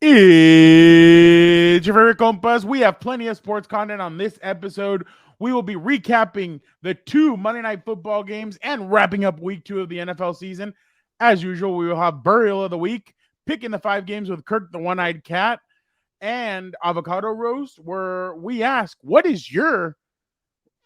It's your favorite Compas. We have plenty of sports content on this episode. We will be recapping the 2 Monday Night Football games and wrapping up week 2 of the NFL season. As usual, we will have Burial of the Week, picking the 5 games with Kirk the One-Eyed Cat, and Avocado Roast, where we ask, what is your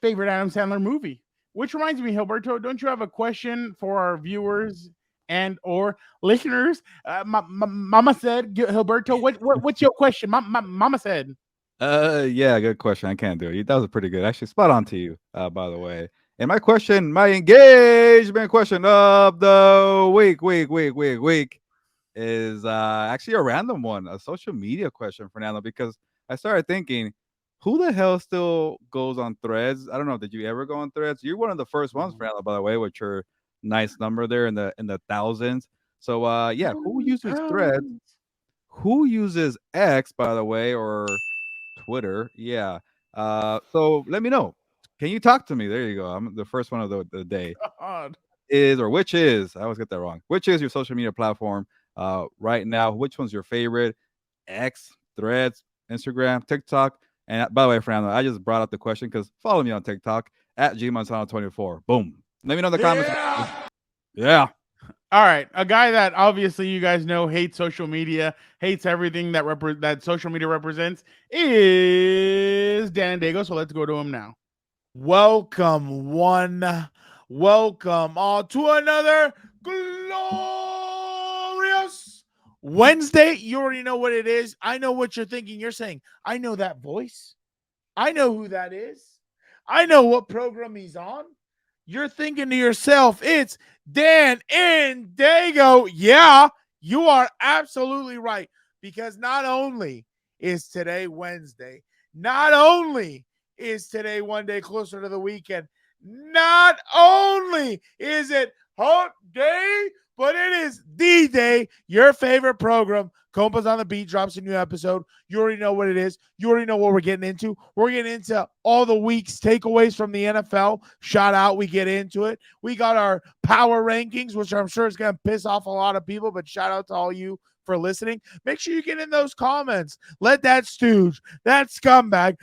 favorite Adam Sandler movie? Which reminds me, Gilberto, don't you have a question for our viewers and or listeners? Mama said, Gilberto, what's your question? Mama said. Yeah, good question. I can't do it. That was pretty good. Actually, spot on to you, by the way. And my question, my engagement question of the week is actually a random one, a social media question, Fernando, because I started thinking, who the hell still goes on Threads? I don't know. Did you ever go on Threads? You're one of the first ones, Fernando, by the way, with your nice number there in the thousands. So yeah, who uses Threads? Who uses X, by the way, or Twitter? Yeah. So let me know. Can you talk to me? There you go. I'm the first one of the day. God. Which is I always get that wrong. Which is your social media platform right now? Which one's your favorite? X, Threads, Instagram, TikTok. And by the way, Fernando, I just brought up the question because follow me on TikTok at gmonzano24. Boom. Let me know in the comments. Yeah. All right, a guy that obviously you guys know hates social media, hates everything that social media represents is Dan Daygo. So let's go to him now. Welcome all to another glorious Wednesday. You already know what it is. I know what you're thinking. You're saying, I know that voice. I know who that is. I know what program he's on. You're thinking to yourself, it's Dan and Daygo. Yeah, you are absolutely right. Because not only is today Wednesday, not only is today one day closer to the weekend, not only is it hump day, but it is the day your favorite program, Compas on the Beat, drops a new episode. You already know what it is. You already know what we're getting into. We're getting into all the week's takeaways from the NFL. Shout out, we get into it. We got our power rankings, which I'm sure is going to piss off a lot of people, but shout out to all you for listening. Make sure you get in those comments. Let that stooge, that scumbag,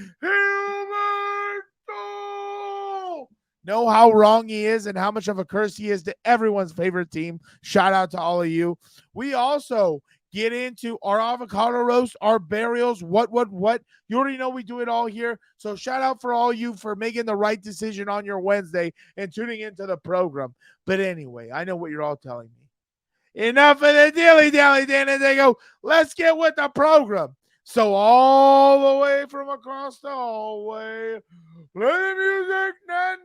know how wrong he is and how much of a curse he is to everyone's favorite team. Shout out to all of you. We also get into our avocado roast, our burials, what. You already know we do it all here. So shout out for all you for making the right decision on your Wednesday and tuning into the program. But anyway, I know what you're all telling me. Enough of the dilly-dally, Dan and Daygo. Let's get with the program. So all the way from across the hallway, play the music, Nando.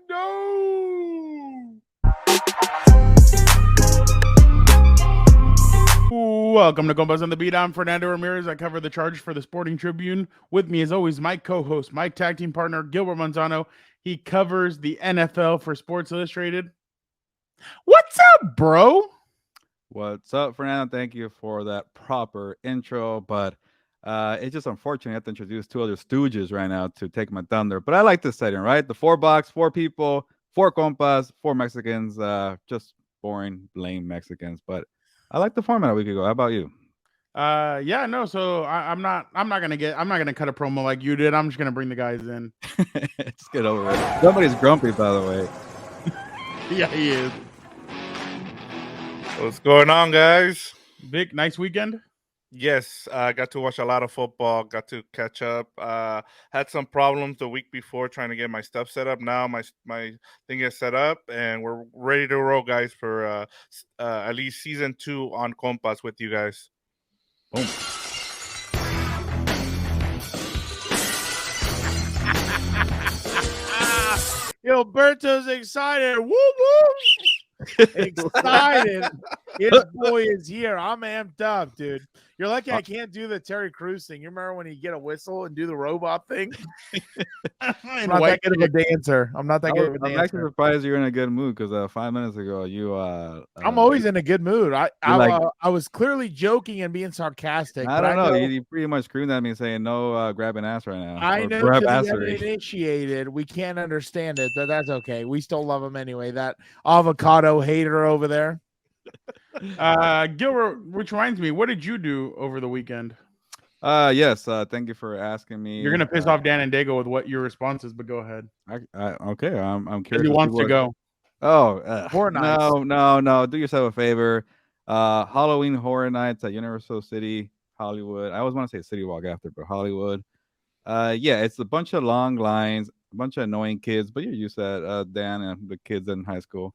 Welcome to Compas on the Beat. I'm Fernando Ramirez. I cover the Charge for the Sporting Tribune. With me, as always, my co-host, my tag team partner, Gilbert Manzano. He covers the NFL for Sports Illustrated. What's up, bro? What's up, Fernando? Thank you for that proper intro, but it's just unfortunate I have to introduce two other stooges right now to take my thunder. But I like this setting, right? The 4 box, 4 people, 4 compas, 4 Mexicans, just boring, lame Mexicans. But I like the format a week ago. How about you? Yeah, no. So I'm not gonna cut a promo like you did. I'm just gonna bring the guys in. Just get over it. Somebody's grumpy, by the way. Yeah, he is. What's going on, guys? Vic, nice weekend. Yes, I got to watch a lot of football, got to catch up. Had some problems the week before trying to get my stuff set up. Now my thing is set up, and we're ready to roll, guys, for at least season 2 on Compas with you guys. Boom. Gilberto's excited. Woo woo! Excited. His boy is here. I'm amped up, dude. You're lucky I can't do the Terry Crews thing. You remember when you get a whistle and do the robot thing? I'm not that good of a dancer. I'm not that good of a dancer. I'm actually surprised you're in a good mood because 5 minutes ago you I'm always in a good mood. I was clearly joking and being sarcastic. I don't know. You pretty much screamed at me saying no grabbing ass right now. I know because initiated. We can't understand it, but that's okay. We still love him anyway. That avocado hater over there. Gilbert, which reminds me, what did you do over the weekend? Yes. Thank you for asking me. You're gonna piss off Dan and Daygo with what your response is, but go ahead. Okay. I'm 'Cause curious. he to see wants to what- go. Oh, Horror Nights. no. Do yourself a favor. Halloween Horror Nights at Universal City, Hollywood. I always want to say City Walk after, but Hollywood. Yeah, it's a bunch of long lines, a bunch of annoying kids, but you're used to that, Dan, and the kids in high school.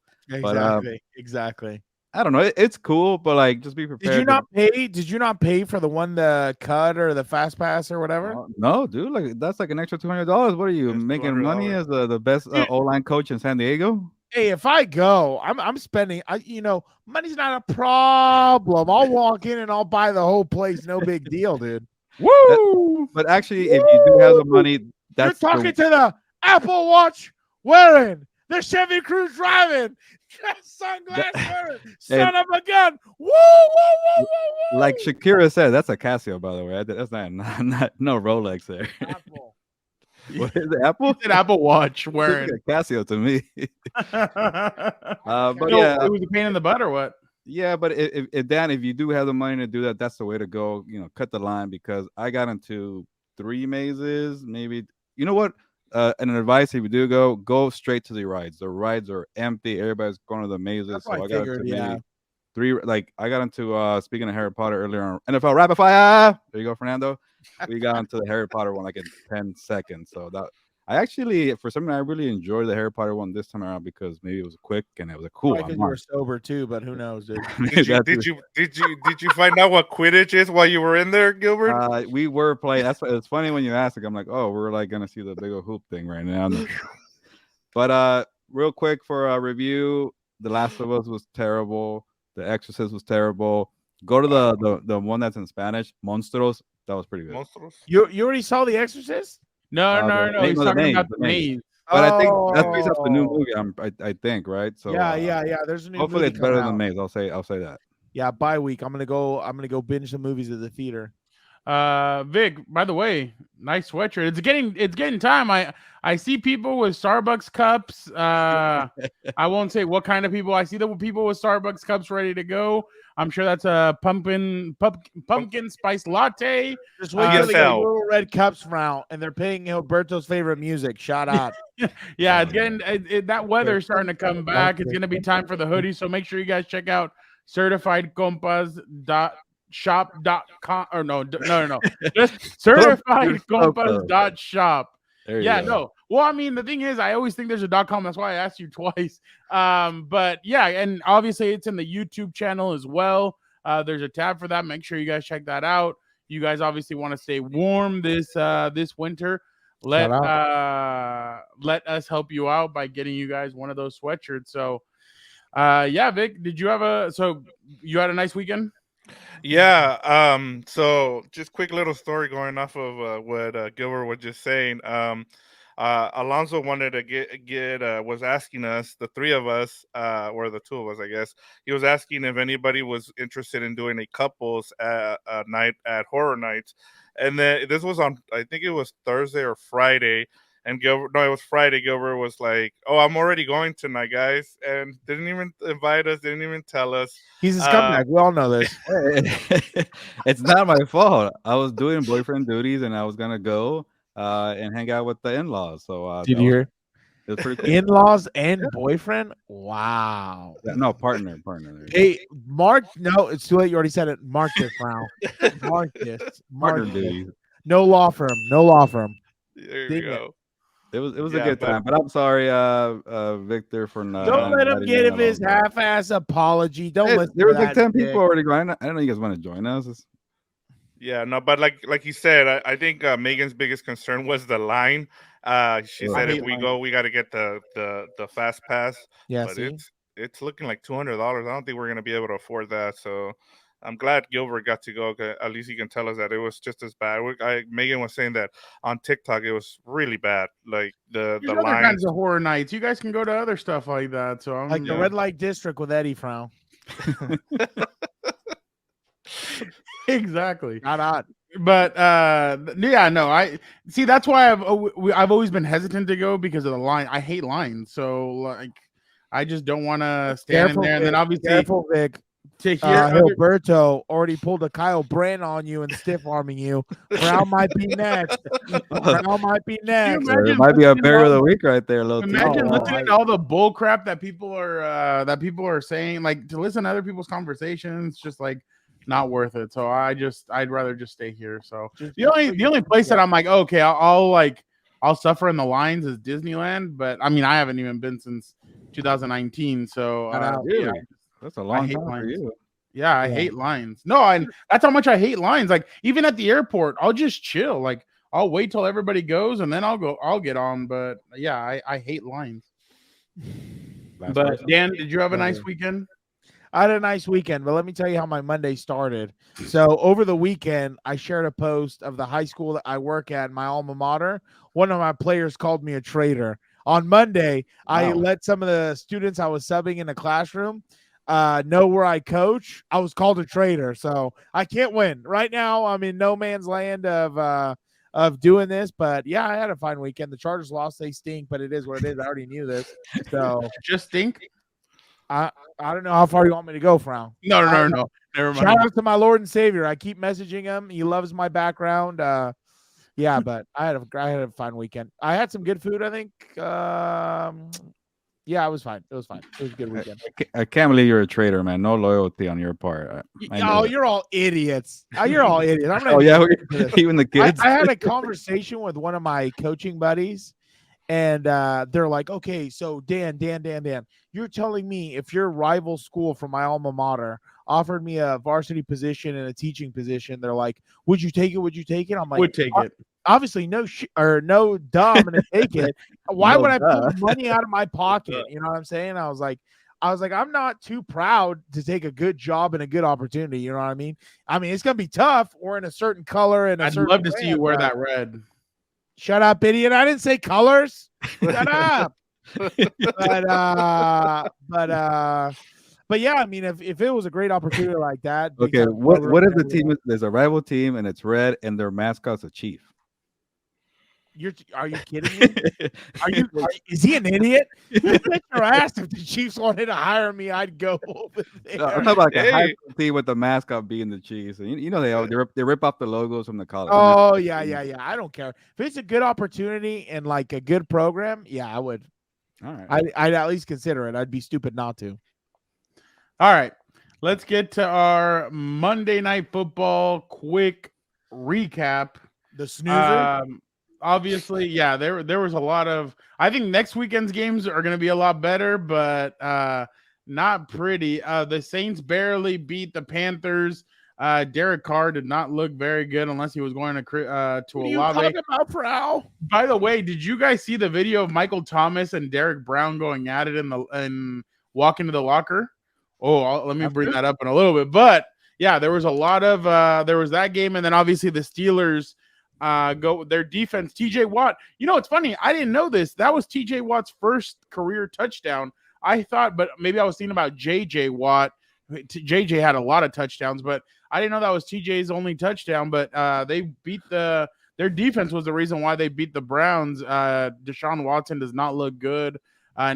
Exactly. I don't know. It's cool, but like, just be prepared. Did you not pay? Did you not pay for the cut or the fast pass or whatever? No, dude. Like, that's like an extra $200. What are you That's making money $200. as the best O-line coach in San Diego? Hey, if I go, I'm spending. Money's not a problem. I'll walk in and I'll buy the whole place. No big deal, dude. Woo! But actually, if you do have the money, that's You're talking to the Apple Watch wearing, the Chevy Cruze driving, sunglass wearing, son of a gun. Woo! like Shakira said, that's a Casio, by the way. That's not no Rolex there. Apple. What is it, Apple? He said Apple Watch It's wearing. like a Casio to me. But No, yeah, it was a pain in the butt or what? yeah. But if Dan, if you do have the money to do that, that's the way to go. Cut the line, because I got into 3 mazes, maybe. You know what? And an advice: if you do go straight to the rides. The rides are empty. Everybody's going to the mazes. That's So what I I got figured, into yeah. maybe 3. Like, I got into speaking of Harry Potter earlier on NFL Rapid Fire. There you go, Fernando. We got into the Harry Potter one like in 10 seconds. So that I actually, for some reason, I really enjoyed the Harry Potter one this time around, because maybe it was quick and it was a cool. Because you were sober too, but who knows, dude? Did you find out what Quidditch is while you were in there, Gilbert? We were playing. It's funny when you ask. Like, I'm like, oh, we're like gonna see the big old hoop thing right now. But real quick for a review, The Last of Us was terrible. The Exorcist was terrible. Go to the one that's in Spanish, Monstros. That was pretty good. Monsters? You already saw The Exorcist? No. the He's name- talking about the the name. maze. But I think that's based off the new Oh. movie. I think, right? So Yeah. There's a new hopefully movie it's better coming than out. Maze. I'll say that. Yeah, bye week. I'm gonna go binge some movies at the theater. Vic, by the way, nice sweatshirt. It's getting time. I see people with Starbucks cups. I won't say what kind of people. I see the people with Starbucks cups ready to go. I'm sure that's a pumpkin spice latte. Just wait till they get ESL. little red cups round, and they're playing Gilberto's favorite music. Shout out. Yeah, it's getting that weather's starting to come back. It's gonna be time for the hoodie. So make sure you guys check out certifiedcompas.shop.com or no, just certifiedcompas.shop. There you Yeah, go. no. Well, I mean, the thing is, I always think there's a .com. That's why I asked you twice. But yeah, and obviously it's in the YouTube channel as well. There's a tab for that. Make sure you guys check that out. You guys obviously want to stay warm this winter. Let us help you out by getting you guys one of those sweatshirts. So, yeah, Vic, did you have you had a nice weekend? Yeah. So just quick little story going off of what Gilbert was just saying. Alonso wanted to get was asking us, the 3 of us, or the 2 of us, I guess. He was asking if anybody was interested in doing a couples night at Horror Nights, and then this was on, I think it was Thursday or Friday. And Gilbert, no, it was Friday. Gilbert was like, "Oh, I'm already going tonight, guys," and didn't even invite us, didn't even tell us. He's a scumbag. We all know this. It's not my fault. I was doing boyfriend duties, and I was gonna go and hang out with the in-laws. So Did you hear? it was pretty cool. In-laws and boyfriend? Wow. No, partner. Hey, Mark. No, it's too late. You already said it. Mark this now. Mark this. Partner Mark this. duties. No law firm. No law firm. There Dang you it. go. It was Yeah, a good but- time, but I'm sorry, Victor, for not. Don't let him inviting get me him his along. half-ass apology. Don't Hey, listen. there to was like that 10 dick. people already going. I don't know you guys want to join us. Yeah, no, but like you said, I think Megan's biggest concern was the line. She Oh. said I if hate we lines. go, we got to get the fast pass. Yeah, But see? it's looking like $200. I don't think we're gonna be able to afford that. So I'm glad Gilbert got to go. 'Cause at least he can tell us that it was just as bad. Megan was saying that on TikTok it was really bad. Like the There's other line. kinds of horror nights. You guys can go to other stuff like that. So I'm Like the Yeah. red light district with Eddie Frown. exactly. Not odd. But yeah, no, I see. That's why I've always been hesitant to go because of the line. I hate lines, so like I just don't want to stand in there. And then obviously, Careful, Vic. to hear other Gilberto already pulled a Kyle Brandt on you and stiff arming you. Brown might be next. Brown might be next. imagine It might be a listening to berry of all- the week right there, little Imagine Oh, listening to all the bull crap that people are saying. Like, to listen to other people's conversations, just like not worth it. So I'd rather just stay here. So the only place that I'm like, okay, I'll suffer in the lines is Disneyland. But I mean, I haven't even been since 2019. So Really? yeah, That's a long hate time for lines. you. yeah, I hate lines. No, that's how much I hate lines. Like, even at the airport, I'll just chill. Like, I'll wait till everybody goes and then I'll get on. But yeah, I hate lines. Last But question. Dan, did you have a nice weekend? I had a nice weekend, but let me tell you how my Monday started. So over the weekend, I shared a post of the high school that I work at, my alma mater. One of my players called me a traitor. On Monday, I let some of the students I was subbing in the classroom know where I coach. I was called a traitor, so I can't win right now. I'm in no man's land of doing this, but yeah, I had a fine weekend. The Chargers lost; they stink, but it is what it is. I already knew this, so Just stink. I don't know how far you want me to go, Frown. No. Never mind. Shout out to my Lord and Savior. I keep messaging him. He loves my background. Yeah, but I had a fine weekend. I had some good food, I think. Yeah, it was fine. It was fine. It was a good weekend. I can't believe you're a traitor, man. No loyalty on your part. Oh, you're all idiots. You're all idiots. I'm not Oh yeah, even the I kids. had a conversation with one of my coaching buddies, and they're like, okay, so Dan, you're telling me if your rival school from my alma mater offered me a varsity position and a teaching position, they're like, would you take it? Would you take it? I'm like, Would take it. obviously no duh, I'm gonna take it. Why No would I duh. put money out of my pocket? You know what I'm saying? I was like, I'm not too proud to take a good job and a good opportunity. You know what I mean? It's gonna be tough. We're in a certain color and I'd love to see you wear that red. Shut up, idiot! I didn't say colors. Shut up. But yeah, I mean, if it was a great opportunity like that. Okay, what if the team there's a rival team and it's red and their mascot's a chief? Are you kidding me? Is he an idiot? You bet your ass if the Chiefs wanted to hire me, I'd go over there. No, I'm talking about a high school team with the mascot being the Chiefs. You know they rip off the logos from the college. Oh yeah. I don't care if it's a good opportunity and like a good program. Yeah, I would. All right. I'd at least consider it. I'd be stupid not to. All right, let's get to our Monday Night Football quick recap. The snoozer. Obviously, yeah, there was a lot of. I think next weekend's games are going to be a lot better, but not pretty. The Saints barely beat the Panthers. Derek Carr did not look very good unless he was going to What are you Olave. talking about, Prowl? By the way, did you guys see the video of Michael Thomas and Derek Brown going at it and walking to the locker? Oh, let me bring that up in a little bit. But yeah, there was a lot of there was that game, and then obviously the Steelers go their defense. TJ Watt. You know, it's funny. I didn't know this. That was TJ Watt's first career touchdown. I thought, but maybe I was thinking about JJ Watt. JJ had a lot of touchdowns, but I didn't know that was TJ's only touchdown. But they beat their defense was the reason why they beat the Browns. Deshaun Watson does not look good.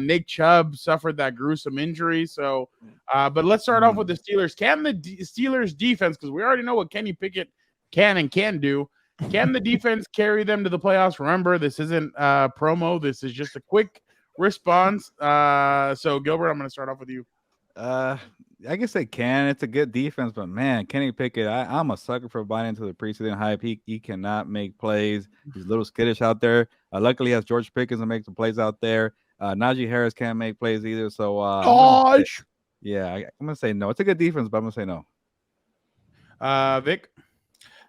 Nick Chubb suffered that gruesome injury. So, but let's start off with the Steelers. Can the Steelers defense, because we already know what Kenny Pickett can do, can the defense carry them to the playoffs? Remember, this isn't promo. This is just a quick response. So, Gilbert, I'm going to start off with you. I guess they can. It's a good defense, but man, Kenny Pickett, I'm a sucker for buying into the preseason hype. He cannot make plays. He's a little skittish out there. Luckily, he has George Pickens to make some plays out there. Najee Harris can't make plays either. So, I'm gonna say no. It's a good defense, but I'm gonna say no. Vic?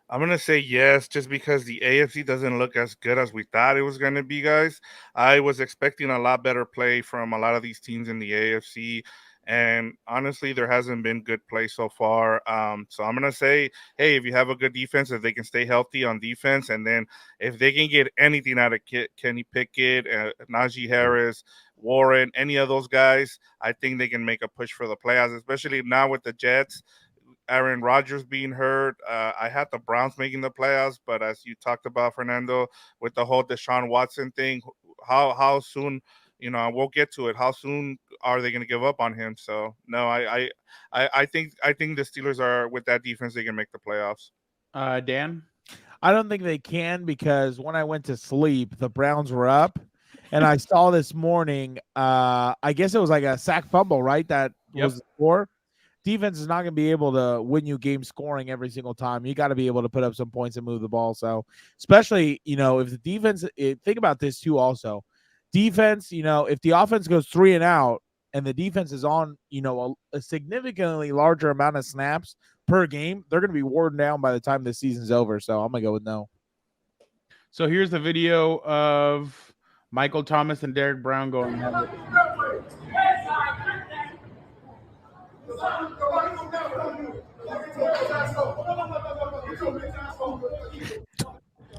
I'm going to say yes, just because the AFC doesn't look as good as we thought it was going to be, guys. I was expecting a lot better play from a lot of these teams in the AFC, and honestly, there hasn't been good play so far. So I'm going to say, hey, if you have a good defense, if they can stay healthy on defense, and then if they can get anything out of Kenny Pickett, Najee Harris, Warren, any of those guys, I think they can make a push for the playoffs, especially now with the Jets. Aaron Rodgers being hurt. I had the Browns making the playoffs, but as you talked about, Fernando, with the whole Deshaun Watson thing, how soon we'll get to it. How soon are they going to give up on him? So no, I think the Steelers are, with that defense, they can make the playoffs. Dan? I don't think they can, because when I went to sleep, the Browns were up, and I saw this morning, I guess it was like a sack fumble, right? That was the score. Defense is not going to be able to win you game scoring every single time. You got to be able to put up some points and move the ball. So, especially, if the defense, think about this too also. Defense, if the offense goes 3 and out and the defense is on, a significantly larger amount of snaps per game, they're going to be worn down by the time the season's over. So, I'm going to go with no. So here's the video of Michael Thomas and Derek Brown going at it.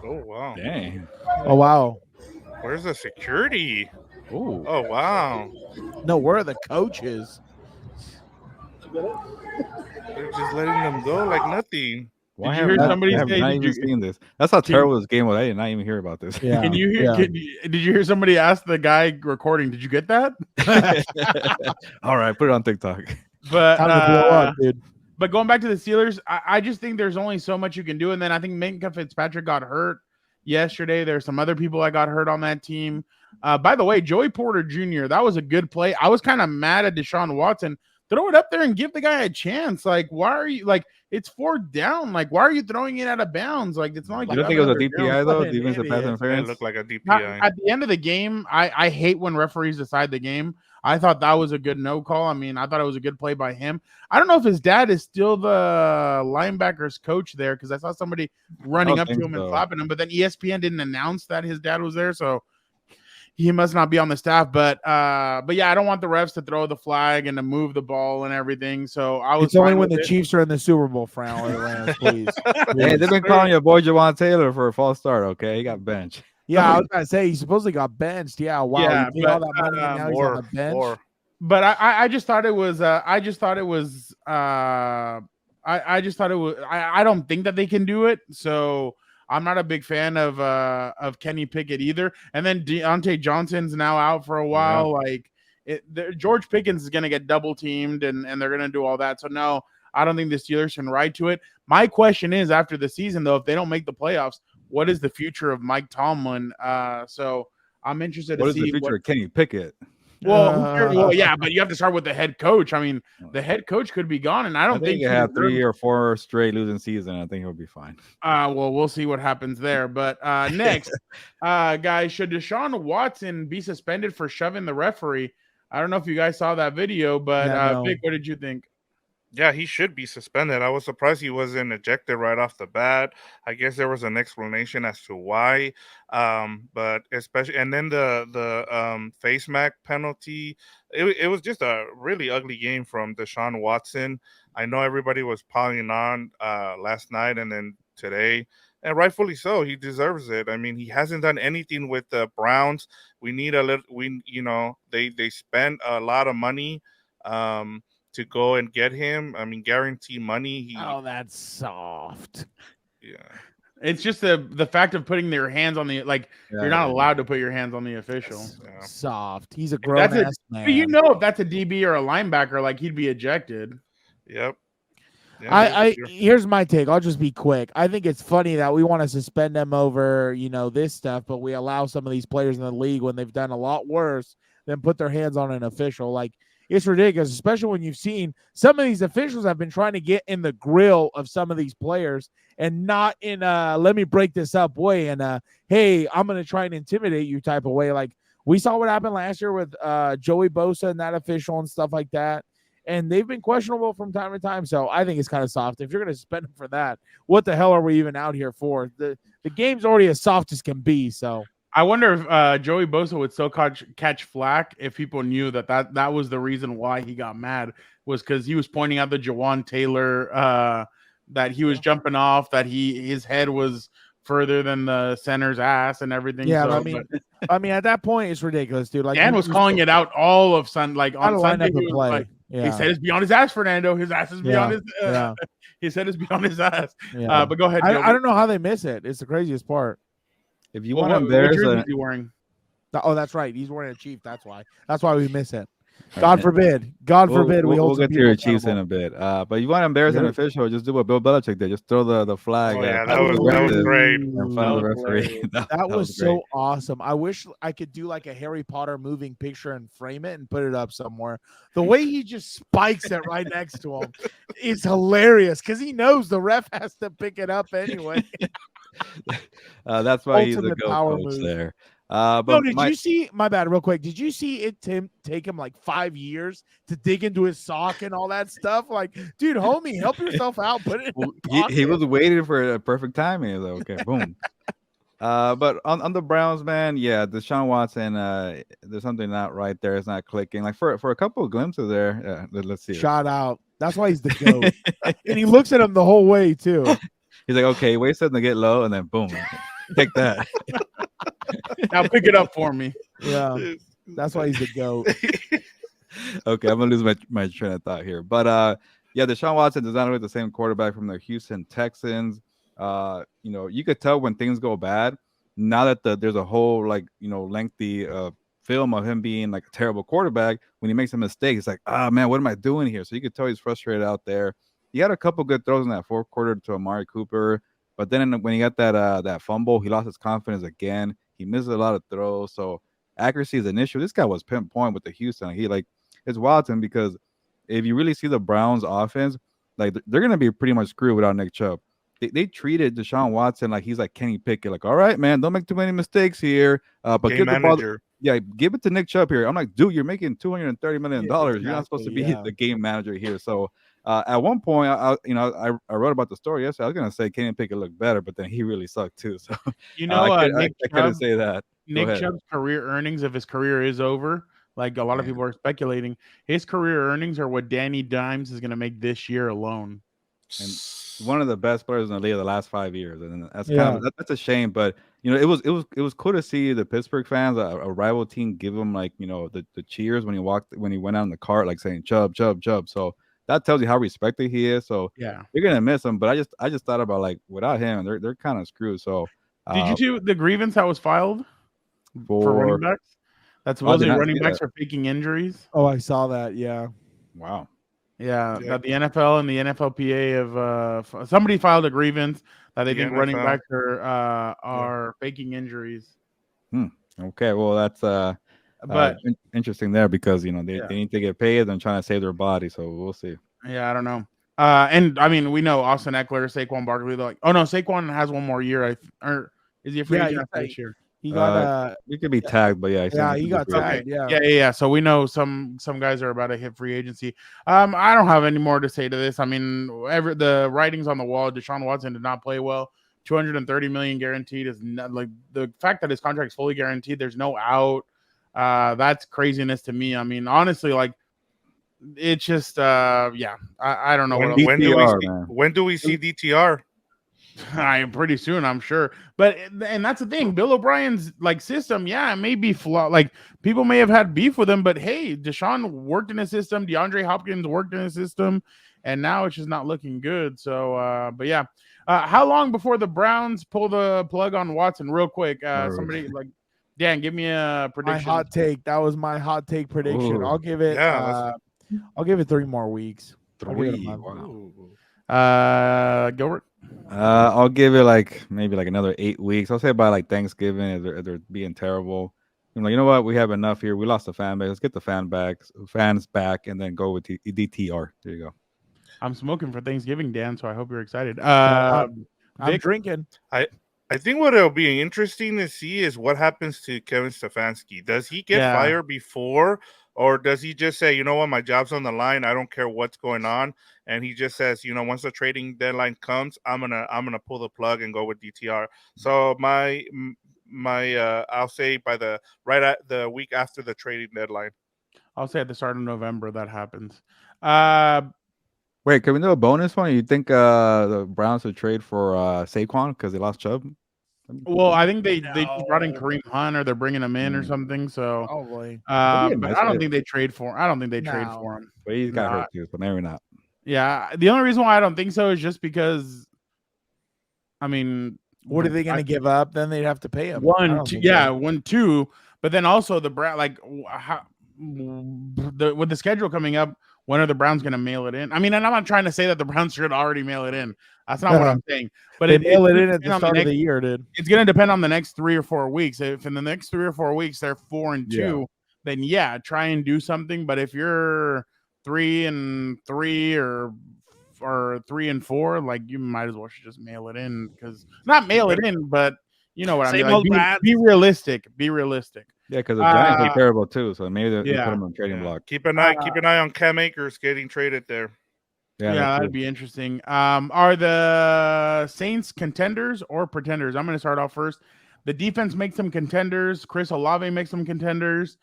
Oh wow! Dang. Oh wow! Where's the security? Ooh. Oh wow! No, where are the coaches? They're just letting them go like nothing. Why Did you hear somebody I have say? not Did even you, seen this. That's how terrible this game was. I did not even hear about this. Yeah. can you hear? Did you hear somebody ask the guy recording? Did you get that? All right, put it on TikTok. But Time to blow up, dude. But going back to the Steelers, I just think there's only so much you can do. And then I think Minkah Fitzpatrick got hurt yesterday. There's some other people that got hurt on that team. By the way, Joey Porter Jr., that was a good play. I was kind of mad at Deshaun Watson. Throw it up there and give the guy a chance. Like, why are you it's 4th down? Like, why are you throwing it out of bounds? Like, it's not like You don't think it was a DPI though? Defensive pass It interference. looked like a DPI. At the end of the game, I hate when referees decide the game. I thought that was a good no call. I mean, I thought it was a good play by him. I don't know if his dad is still the linebackers coach there, because I saw somebody running up to him and clapping him, but then ESPN didn't announce that his dad was there, so he must not be on the staff. But yeah, I don't want the refs to throw the flag and to move the ball and everything. So I was. It's only when the Chiefs are in the Super Bowl, Frown or the Rams, please. Hey, they've been calling your boy Jawan Taylor for a false start. Okay, he got benched. Yeah, I was gonna say he suppostersly got benched. Yeah, wow. Yeah, he paid all that money and now he's on the bench. But I just thought it was. I just thought it was. I don't think that they can do it. So I'm not a big fan of Kenny Pickett either. And then Deontay Johnson's now out for a while. Yeah. George Pickens is going to get double teamed, and they're going to do all that. So no, I don't think the Steelers can ride to it. My question is, after the season though, if they don't make the playoffs, what is the future of Mike Tomlin? So I'm interested to see what is the future of Kenny Pickett. Well, yeah, but you have to start with the head coach. I mean, the head coach could be gone, and I don't think he had 3 or 4 straight losing season. I think he'll be fine. Well, we'll see what happens there. But next, guys, should Deshaun Watson be suspended for shoving the referee? I don't know if you guys saw that video, but Vic, what did you think? Yeah, he should be suspended. I was surprised he wasn't ejected right off the bat. I guess there was an explanation as to why, but especially, and then the face mask penalty. It was just a really ugly game from Deshaun Watson. I know everybody was piling on last night and then today, and rightfully so. He deserves it. I mean, he hasn't done anything with the Browns. We need a little. They spent a lot of money. To go and get him. I mean, guarantee money. Oh, that's soft. Yeah. It's just the fact of putting their hands on the you're not allowed to put your hands on the official. Yeah. Soft. He's a grown ass man. But if that's a DB or a linebacker, he'd be ejected. Yep. Yeah, here's my take. I'll just be quick. I think it's funny that we want to suspend them over, this stuff, but we allow some of these players in the league when they've done a lot worse than put their hands on an official. It's ridiculous, especially when you've seen some of these officials have been trying to get in the grill of some of these players and not in let me break this up way and hey, I'm going to try and intimidate you type of way. We saw what happened last year with Joey Bosa and that official and stuff like that. And they've been questionable from time to time. So I think it's kind of soft. If you're going to suspend them for that, what the hell are we even out here for? The game's already as soft as can be. So I wonder if Joey Bosa would still catch flack if people knew that was the reason why he got mad, was because he was pointing out the Jawan Taylor that he was jumping off, that his head was further than the center's ass and everything. Yeah, so, I mean, at that point, it's ridiculous, dude. Dan was calling it out all of Sunday. On Sunday, he was his head is beyond his ass, Fernando. His ass is beyond his. His head is beyond his ass. Yeah. But go ahead. I don't know how they miss it. It's the craziest part. If you want to embarrass, what jersey is he wearing? Oh, that's right. He's wearing a Chief. That's why. That's why we miss it. All God right. forbid. God forbid we We'll hold some get to your people Chiefs in accountable. a bit. But you want to embarrass an You're- official? Just do what Bill Belichick did. Just throw the flag Oh yeah, that was that was erected great. in front of the That was referee. hilarious. That was great. so awesome. I wish I could do like a Harry Potter moving picture and frame it and put it up somewhere. The way he just spikes it right next to him is hilarious because he knows the ref has to pick it up anyway. That's why he's a Ultimate go power coach move. there. No, But did you see? My bad, real quick. Did you see it take him like 5 years to dig into his sock and all that stuff? Like, dude, homie, help yourself out. Put it in well, the he pocket. was waiting for a perfect timing. He was like, okay, boom. But on the Browns, man, yeah, Deshaun Watson, there's something not right there. It's not clicking. Like for a couple of glimpses there, let's see. Shot out. That's why he's the GOAT. And he looks at him the whole way, too. He's like, okay, wait something to get low, and then boom, take that. Now pick it up for me. Yeah. That's why he's the GOAT. Okay, I'm gonna lose my train of thought here. But yeah, Deshaun Watson does not look the same quarterback from the Houston Texans. You could tell when things go bad. Now that there's a whole lengthy film of him being like a terrible quarterback, when he makes a mistake, it's like, ah man, what am I doing here? So you could tell he's frustrated out there. He had a couple good throws in that fourth quarter to Amari Cooper, but then when he got that fumble, he lost his confidence again. He missed a lot of throws, so accuracy is an issue. This guy was pinpoint with the Houston. It's wild to him because if you really see the Browns offense, like they're gonna be pretty much screwed without Nick Chubb. They treated Deshaun Watson like he's like Kenny Pickett, like, all right, man, don't make too many mistakes here. But Game give the ball, manager. yeah, give it to Nick Chubb here. I'm like, dude, you're making $230 million. Yeah, You're not supposed to be exactly, yeah. the game manager here. So at one point, I wrote about the story yesterday. I was gonna say Kenny Pickett looked better, but then he really sucked too. So I couldn't say that. Nick ahead. Chubb's career earnings, if his career is over, like a lot of Yeah. people are speculating, his career earnings are what Danny Dimes is going to make this year alone. And one of the best players in the league of the last 5 years, and that's that's a shame. But it was cool to see the Pittsburgh fans, a rival team, give him the cheers when he went out in the cart, like saying Chubb, Chubb, Chubb. So that tells you how respected he is. So Yeah. you're gonna miss him. But I just thought about, like, without him, they're kind of screwed. So Did you see the grievance that was filed for running backs? That's supposedly not running see backs that. are faking injuries. Oh, I saw that. Yeah. Wow. Yeah, Yeah. that the NFL and the NFLPA somebody filed a grievance that they The think running NFL. backs are faking injuries. Okay, well that's But interesting there because they Yeah. need to get paid and trying to save their body. So we'll see. yeah, I don't know. And I mean, we know Austin Eckler, Saquon Barkley. They're like, oh no, Saquon has one more year. Or is he a free Yeah, agent he's after like- this year? He got You could be tagged, but yeah, he got tagged. Yeah. Yeah. So we know some guys are about to hit free agency. I don't have any more to say to this. I mean, the writings on the wall. Deshaun Watson did not play well. 230 million guaranteed is not, like, the fact that his contract is fully guaranteed. There's no out. That's craziness to me. I mean, honestly, like, it's just I don't know. When, what else. when do we DTR, see, man. when do we see DTR? I am pretty soon, I'm sure. But and that's the thing, Bill O'Brien's system, yeah, it may be flawed. Like, people may have had beef with him, but hey, Deshaun worked in his system, DeAndre Hopkins worked in his system, and now it's just not looking good. So but yeah. How long before the Browns pull the plug on Watson? Real quick. Somebody Dan, give me a My prediction. hot take. That was my hot take prediction. Ooh. I'll give it. Yeah, I'll give it 3 more weeks. I'll give it a 3. month. Wow. Gilbert. I'll give it maybe another 8 weeks. I'll say by Thanksgiving, if they're being terrible. I'm like, you know what? We have enough here. We lost the fan base. Let's get the fans back, and then go with DTR. There you go. I'm smoking for Thanksgiving, Dan, so I hope you're excited. I'm Vic? drinking. I think what it'll be interesting to see is what happens to Kevin Stefanski. Does he get fired before, or does he just say, you know what, my job's on the line, I don't care what's going on, and he just says, once the trading deadline comes, I'm gonna pull the plug and go with DTR. So my I'll say right at the week after the trading deadline. I'll say at the start of November that happens. Wait, can we do a bonus one? You think the Browns would trade for Saquon because they lost Chubb? Well, I think they just brought in Kareem Hunt, or they're bringing him in or something. So, Probably. but nice I don't fit. think they trade for. I don't think they trade No. for him. But he's got hurt too, so maybe not. Yeah, the only reason why I don't think so is just because, I mean, What are they going to give up? Then they'd have to pay him. I One, don't two, think yeah, so. 1, 2. But then also the Brown, like with the schedule coming up, when are the Browns going to mail it in? I mean, and I'm not trying to say that the Browns should already mail it in. That's not what I'm saying. But They mail it it's in at the start of the year, dude. It's going to depend on the next 3 or 4 weeks. If in the next 3 or 4 weeks they're 4-2, then yeah, try and do something. But if you're 3-3 or 3-4, like you might as well should just mail it in, because not mail it in, but you know what I mean. Same old Like, be realistic. Be realistic. Yeah, because the Giants are terrible too, so maybe they put them on trading block. Keep an eye on Cam Akers getting traded there. Yeah, that'd be interesting. Are the Saints contenders or pretenders? I'm going to start off first. The defense makes them contenders. Chris Olave makes them contenders.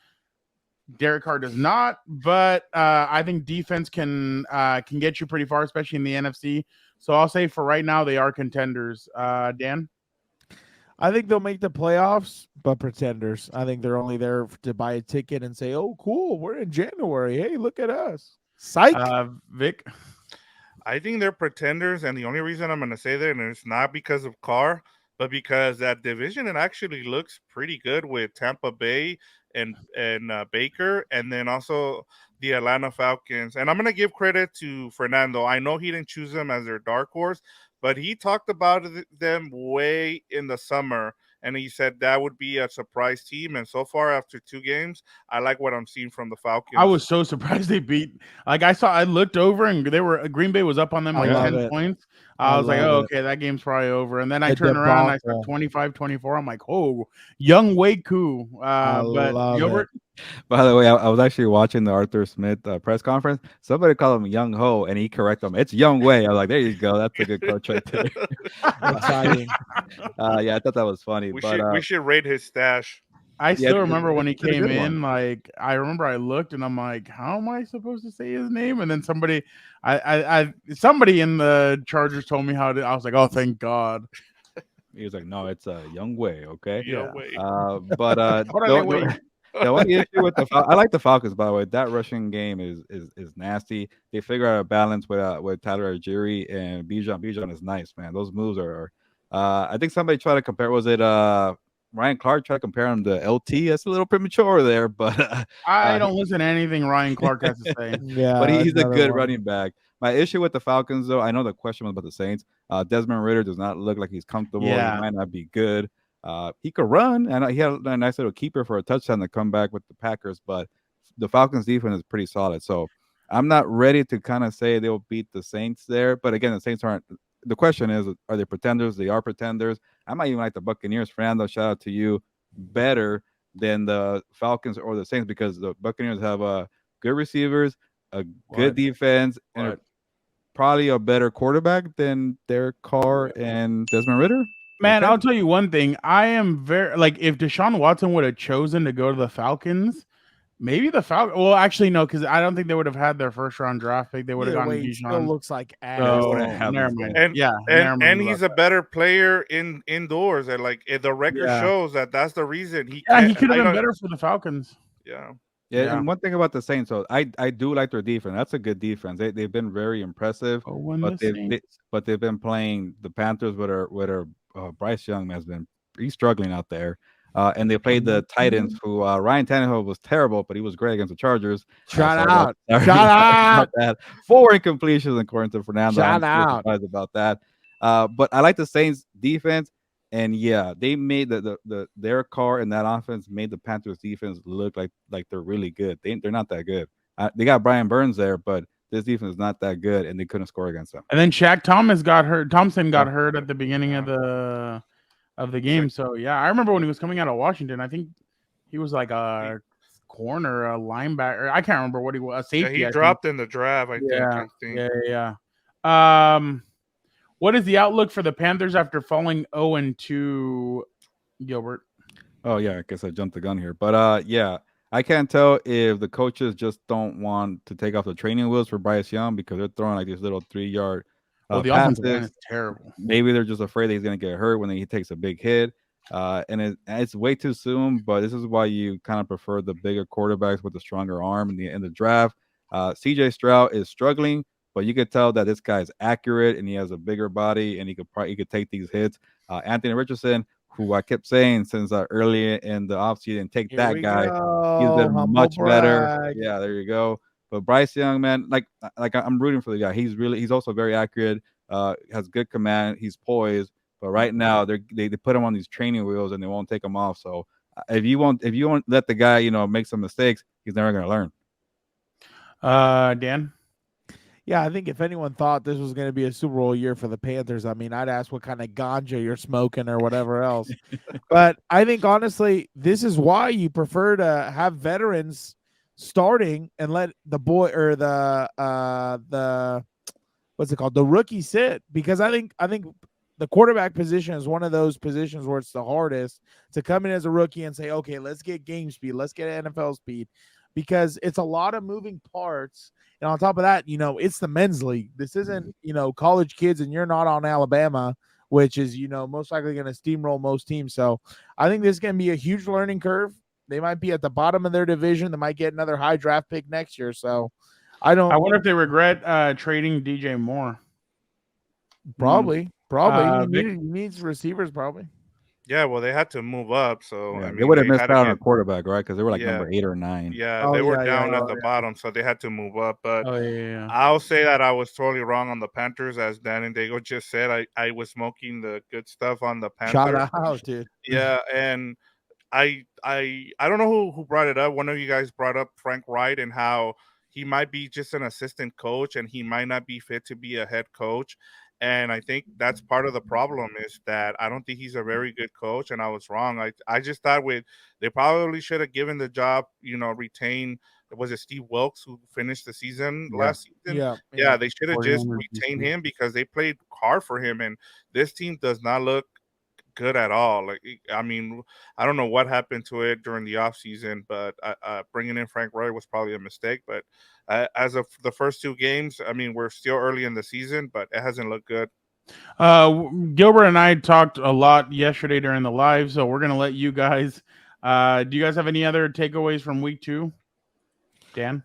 Derek Carr does not, but I think defense can get you pretty far, especially in the NFC. So I'll say for right now they are contenders. Dan? I think they'll make the playoffs, but pretenders. I think they're only there to buy a ticket and say, "Oh, cool, we're in January. Hey, look at us." Psych. Vic? I think they're pretenders, and the only reason I'm going to say that, and it's not because of Carr, but because that division, it actually looks pretty good with Tampa Bay and Baker, and then also the Atlanta Falcons. And I'm going to give credit to Fernando. I know he didn't choose them as their dark horse, but he talked about them way in the summer, and he said that would be a surprise team. And so far, after 2 games, I like what I'm seeing from the Falcons. I was so surprised they beat. Like I looked over and Green Bay was up on them like 10 points. I was like, oh, okay, that game's probably over. And then I turned around and I said 25-24. I'm like, oh, young Waku. But Gilbert. By the way, I was actually watching the Arthur Smith press conference. Somebody called him Young Ho, and he corrected him. It's Young Wei. I was like, there you go. That's a good coach right there. Exciting. Yeah, I thought that was funny. We should rate his stash. I still remember when he came in. Like, I remember I looked and I'm like, how am I supposed to say his name? And then somebody in the Chargers told me how to. I was like, oh, thank God. He was like, no, it's Young Wei. Okay. Young Wei. The only issue with I like the Falcons, by the way. That rushing game is nasty. They figure out a balance with Tyler Algieri and Bijan. Bijan is nice, man. Those moves are. I think somebody tried to compare. Was it Ryan Clark tried to compare him to LT? That's a little premature there, but I don't listen to anything Ryan Clark has to say. Yeah, but he's a good running back. My issue with the Falcons, though, I know the question was about the Saints. Desmond Ridder does not look like he's comfortable. Yeah. He might not be good. He could run, and he had a nice little keeper for a touchdown to come back with the Packers, but the Falcons defense is pretty solid. So I'm not ready to kind of say they'll beat the Saints there. But again, the Saints aren't. The question is, are they pretenders? They are pretenders. I might even like the Buccaneers. Fernando, shout out to you. Better than the Falcons or the Saints, because the Buccaneers have good receivers, a good defense, and probably a better quarterback than Derek Carr and Desmond Ridder. Man, I'll tell you one thing. I am very if Deshaun Watson would have chosen to go to the Falcons, maybe the Falcons. Well, actually, no, because I don't think they would have had their first round draft pick. They would have gotten Deshaun. Still looks like ass. So, never mind. And he's a better player indoors. And the record shows that's the reason he. Yeah, he could have been better for the Falcons. Yeah. Yeah, and one thing about the Saints, so I do like their defense. That's a good defense. They've been very impressive, but they've been playing the Panthers with Bryce Young he's struggling out there. And they played the Titans, who Ryan Tannehill was terrible, but he was great against the Chargers. Shout out. 4 incompletions according to Fernando. Shout out. Surprised about that. But I like the Saints defense. And yeah, they made their car in that offense made the Panthers defense look like they're really good. They're not that good. They got Brian Burns there, but this defense is not that good, and they couldn't score against them. And then Shaq Thompson got hurt at the beginning of the game. So yeah, I remember when he was coming out of Washington. I think he was like a corner, a linebacker. I can't remember what he was. A safety. Yeah, he dropped in the draft. I think. Yeah. What is the outlook for the Panthers after falling 0-2, Gilbert? Oh, yeah, I guess I jumped the gun here. But, yeah, I can't tell if the coaches just don't want to take off the training wheels for Bryce Young because they're throwing like these little 3-yard the offensive line is terrible. Maybe they're just afraid that he's going to get hurt when he takes a big hit. And it's way too soon, but this is why you kind of prefer the bigger quarterbacks with the stronger arm in the draft. C.J. Stroud is struggling, but you could tell that this guy is accurate and he has a bigger body and he could take these hits. Anthony Richardson, who I kept saying since early in the offseason, take Here that we guy. go. He's been Humble much better. brag. Yeah, there you go. But Bryce Young, man, like I'm rooting for the guy. He's also very accurate. Has good command. He's poised. But right now they put him on these training wheels and they won't take him off. So if you won't let the guy make some mistakes, he's never gonna learn. Dan. Yeah, I think if anyone thought this was going to be a Super Bowl year for the Panthers, I mean, I'd ask what kind of ganja you're smoking or whatever else. But I think honestly, this is why you prefer to have veterans starting and let the boy or the what's it called, the rookie sit, because I think the quarterback position is one of those positions where it's the hardest to come in as a rookie and say, okay, let's get game speed, let's get NFL speed, because it's a lot of moving parts. And on top of that, it's the men's league. This isn't, college kids, and you're not on Alabama, which is, most likely going to steamroll most teams. So I think this is going to be a huge learning curve. They might be at the bottom of their division. They might get another high draft pick next year. So I wonder if they regret trading DJ Moore. Probably. He Vic? needs receivers, probably. Yeah, well, they had to move up, so I mean, they would have missed had out to on a quarterback, right? Because they were like Yeah. number 8 or 9. Yeah, they were down at the yeah. bottom, so they had to move up. But Oh yeah. I'll say that I was totally wrong on the Panthers, as Dan and Daygo just said. I was smoking the good stuff on the Panthers. Shout out, dude. Yeah, and I don't know who brought it up. One of you guys brought up Frank Wright and how he might be just an assistant coach and he might not be fit to be a head coach. And I think that's part of the problem is that I don't think he's a very good coach, and I was wrong. I just thought they probably should have given the job, retain. Was it Steve Wilkes who finished the season last season? Yeah, they should have just retained him because they played hard for him, and this team does not look good at all. Like, I mean, I don't know what happened to it during the offseason, but bringing in Frank Wright was probably a mistake. But as of the first 2 games, I mean, we're still early in the season, but it hasn't looked good. Gilbert and I talked a lot yesterday during the live, so we're gonna let you guys. Do you guys have any other takeaways from week 2? Dan?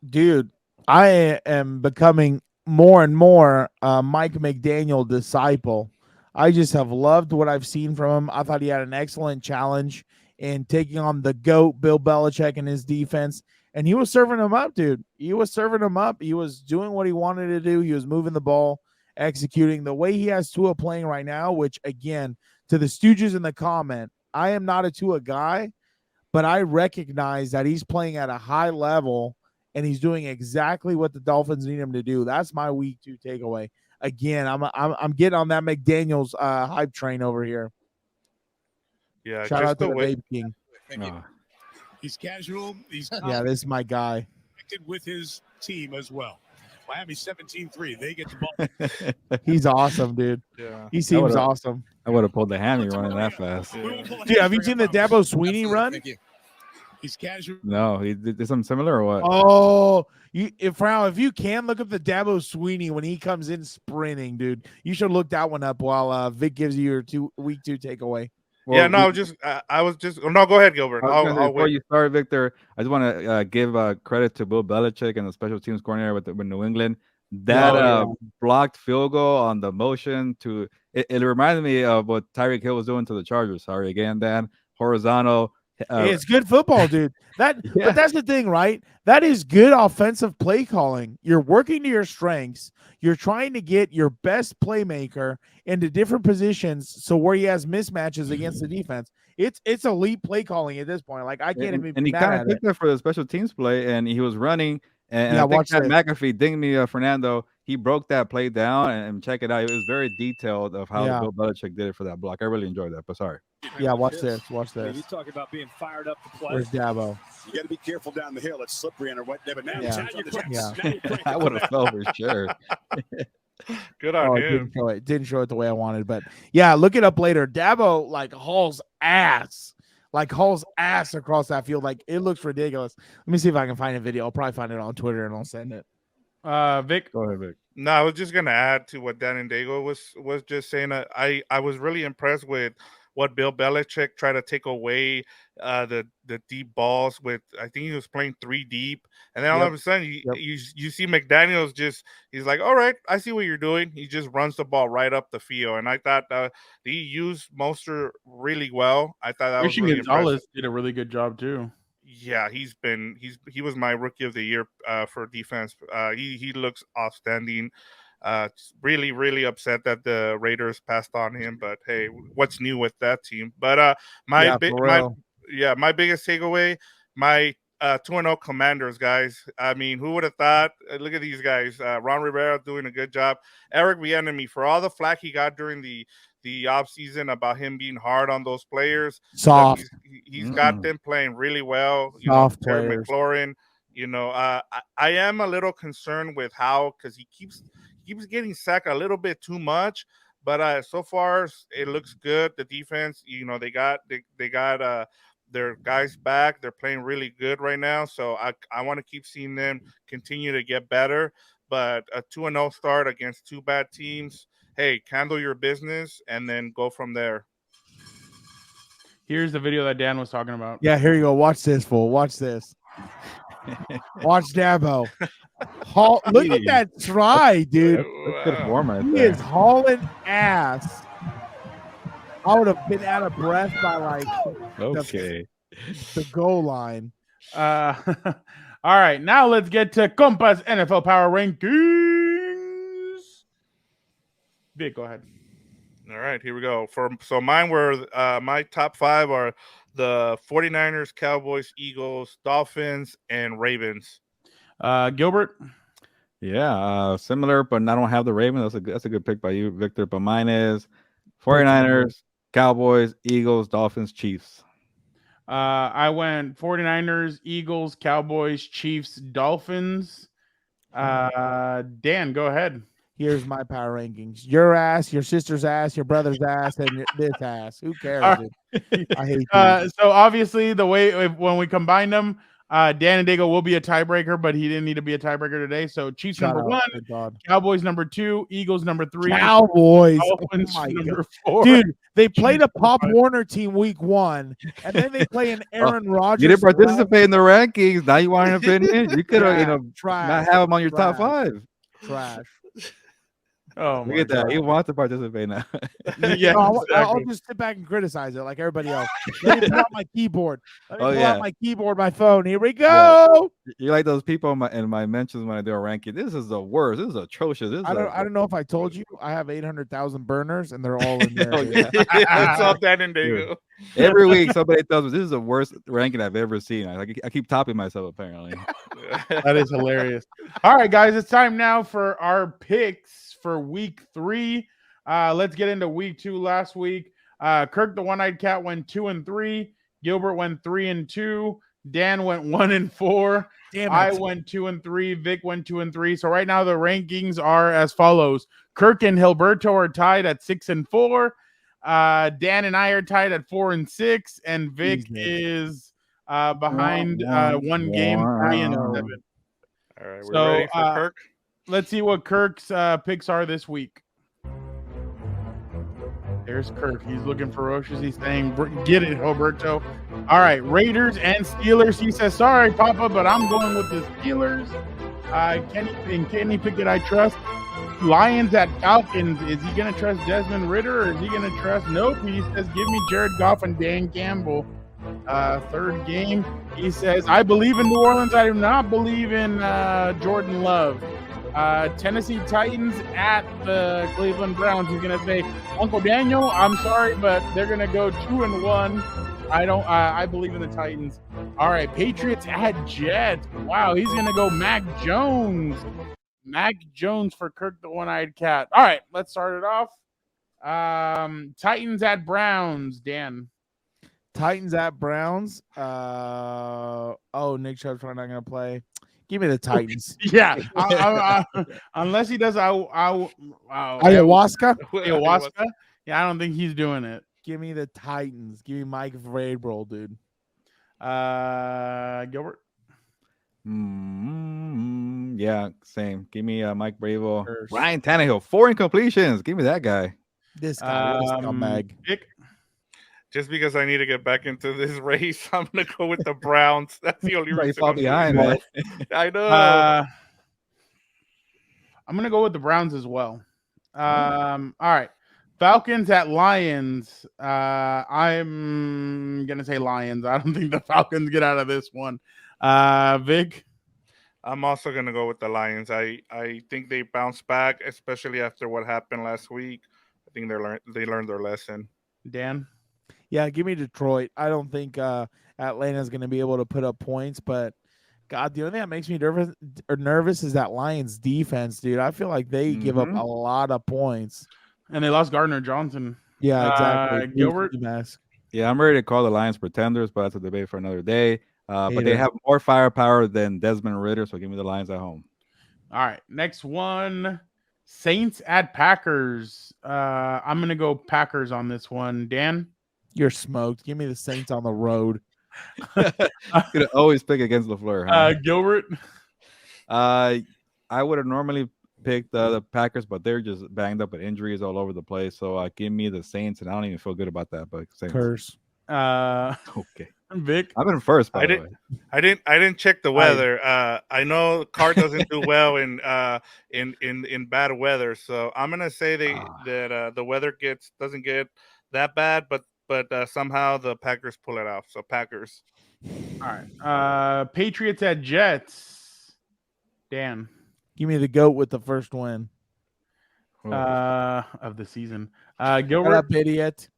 Dude, I am becoming more and more Mike McDaniel disciple. I just have loved what I've seen from him. I thought he had an excellent challenge in taking on the GOAT, Bill Belichick, and his defense. And he was serving him up, dude. He was serving him up. He was doing what he wanted to do. He was moving the ball, executing the way he has Tua playing right now, which, again, to the Stooges in the comment, I am not a Tua guy, but I recognize that he's playing at a high level and he's doing exactly what the Dolphins need him to do. That's my week 2 takeaway. Again, I'm getting on that McDaniel's hype train over here. Yeah, shout out to the Babe King. He's casual. He's yeah, this is my guy. With his team as well. Miami 17-3. They get the ball. He's awesome, dude. Yeah, he seems awesome. I would have pulled the hammy running that fast. Yeah. Dude, have you seen the Dabo Sweeney run? Thank you. He's casual. No, he did something similar or what? Oh, if you can look up the Dabo Sweeney when he comes in sprinting, dude, you should look that one up while Vic gives you your week 2 takeaway. Well, yeah, no, I was just. No, go ahead, Gilbert. Before you start, Victor, I just want to give credit to Bill Belichick and the special teams coordinator with New England. That blocked field goal on the motion to it reminded me of what Tyreek Hill was doing to the Chargers. Sorry again, Dan. Horizontal. It's good football, dude. But that's the thing, right? That is good offensive play calling. You're working to your strengths. You're trying to get your best playmaker into different positions, so where he has mismatches against the defense. It's elite play calling at this point. Like, I can't even. And he kind of took that for the special teams play, and he was running. And I think that McAfee dinged me, Fernando. He broke that play down, and check it out. It was very detailed of how Bill Belichick did it for that block. I really enjoyed that. But sorry. Yeah, watch this. Watch this. You talk about being fired up to play. Where's Dabo? You got to be careful down the hill. It's slippery and what. But now I would have fell for sure. Good on him. Didn't show it the way I wanted, but yeah, look it up later. Dabo hauls ass across that field. Like, it looks ridiculous. Let me see if I can find a video. I'll probably find it on Twitter and I'll send it. Vic, go ahead, Vic. No, I was just gonna add to what Dan and Daygo was just saying. I was really impressed with what Bill Belichick tried to take away the deep balls with. I think he was playing 3 deep, and then all of a sudden you see McDaniel's he's like, all right, I see what you're doing. He just runs the ball right up the field, and I thought he used Mostert really well. I thought that was really impressive. Did a really good job too. Yeah, he was my rookie of the year for defense. He looks outstanding. Really, really upset that the Raiders passed on him, but hey, what's new with that team? But my biggest takeaway, my 2-0 Commanders, guys. I mean, who would have thought? Look at these guys. Ron Rivera doing a good job. Eric Bieniemy, for all the flack he got during the offseason about him being hard on those players. Soft. He's got them playing really well. Soft Terry players. McLaurin. I am a little concerned with how, because he keeps getting sacked a little bit too much. But so far it looks good. The defense, they got their guys back. They're playing really good right now. So I want to keep seeing them continue to get better. But a 2-0 start against 2 bad teams. Hey, handle your business and then go from there. Here's the video that Dan was talking about. Yeah, here you go. Watch this, fool. Watch this. Watch Dabo. Look at that try, dude. That's good form right He there. is hauling ass. I would have been out of breath by Okay. the goal line. All right, now let's get to Compas NFL Power Rankings. Vic, go ahead. All right, here we go. So mine were my top 5 are the 49ers, Cowboys, Eagles, Dolphins, and Ravens. Gilbert. Yeah, similar, but I don't have the Ravens. That's a good pick by you, Victor. But mine is 49ers, Cowboys, Eagles, Dolphins, Chiefs. I went 49ers, Eagles, Cowboys, Chiefs, Dolphins. Dan, go ahead. Here's my power rankings. Your ass, your sister's ass, your brother's ass, and this ass. Who cares, dude? I hate you. So obviously the way when we combine them, Dan and Daygo will be a tiebreaker, but he didn't need to be a tiebreaker today. So Chiefs number 1, Cowboys number 2, Eagles number 3, Cowboys Dolphins number 4. Dude, they played a Pop Warner team week 1, and then they play an Aaron Rodgers. You didn't participate in the rankings. Now you want an opinion? You could have, not have them on your top 5. Trash. Oh, look at that. He wants to participate now. Yeah, no, exactly. I'll just sit back and criticize it like everybody else. Let me pull out my keyboard. Let me pull out my keyboard, my phone. Here we go. Yeah. You're like those people in my mentions when I do a ranking. This is the worst. This is atrocious. I don't know if I told you I have 800,000 burners and they're all in there. That's all Dan and Daygo. Every week somebody tells me this is the worst ranking I've ever seen. I keep topping myself apparently. That is hilarious. All right, guys, it's time now for our picks for week 3. Let's get into week 2. Last week, Kirk the One-Eyed Cat went 2-3. Gilbert went 3-2. Dan went 1-4. Damn it. I went 2-3. Vic went 2-3. So right now the rankings are as follows: Kirk and Gilberto are tied at 6-4. Dan and I are tied at 4-6, and Vic is behind one game, 3-7. All right, we're ready for Kirk. Let's see what Kirk's picks are this week. There's Kirk. He's looking ferocious. He's saying, "Get it, Gilberto." All right, Raiders and Steelers. He says, "Sorry, Papa, but I'm going with the Steelers." Kenny Pickett, I trust. Lions at Falcons. Is he going to trust Desmond Ridder, or is he going to trust? Nope. He says, "Give me Jared Goff and Dan Campbell." Third game, he says, "I believe in New Orleans. I do not believe in Jordan Love." Tennessee Titans at the Cleveland Browns. He's going to say, "Uncle Daniel, I'm sorry, but they're going to go 2-1. I believe in the Titans." All right, Patriots at Jets. Wow, he's going to go Mac Jones. Mac Jones for Kirk the One-Eyed Cat. All right, let's start it off. Titans at Browns. Dan. Titans at Browns. Nick Chubb's probably not going to play. Give me the Titans. Yeah. Unless he does ayahuasca. Ayahuasca? Yeah, I don't think he's doing it. Give me the Titans. Give me Mike Vrabel, dude. Gilbert? Yeah, same. Give me Mike Vrabel. Ryan Tannehill, 4 incompletions. Give me that guy. This guy is a scumbag. Vic? just because I need to get back into this race, I'm gonna go with the Browns. That's the only You reason. fall I'm doing behind, it. man. I know. I'm gonna go with the Browns as well. All right. Falcons at Lions. I'm gonna say Lions. I don't think the Falcons get out of this one. Vic. I'm also gonna go with the Lions. I think they bounce back, especially after what happened last week. I think they learned their lesson. Dan. Yeah, give me Detroit. I don't think Atlanta's going to be able to put up points, but God, the only thing that makes me nervous is that Lions defense, dude. I feel like they give up a lot of points. And they lost Gardner Johnson. Yeah, exactly. Gilbert. Yeah, I'm ready to call the Lions pretenders, but that's a debate for another day. But they Hater. have more firepower than Desmond Ritter, so give me the Lions at home. All right. Next one. Saints at Packers. I'm gonna go Packers on this one. Dan. You're smoked. Give me the Saints on the road. Could always pick against LaFleur, huh? Gilbert. I would have normally picked the Packers, but they're just banged up with injuries all over the place. So give me the Saints, and I don't even feel good about that. But Saints. Curse. Okay. Vic. I'm in first, by the way. I didn't check the weather. I know the car doesn't do well in bad weather, so I'm gonna say that the weather doesn't get that bad, but somehow the Packers pull it off. So Packers. All right. Patriots at Jets. Dan. Give me the GOAT with the first win. Of the season. Shut Gilbert. up, idiot.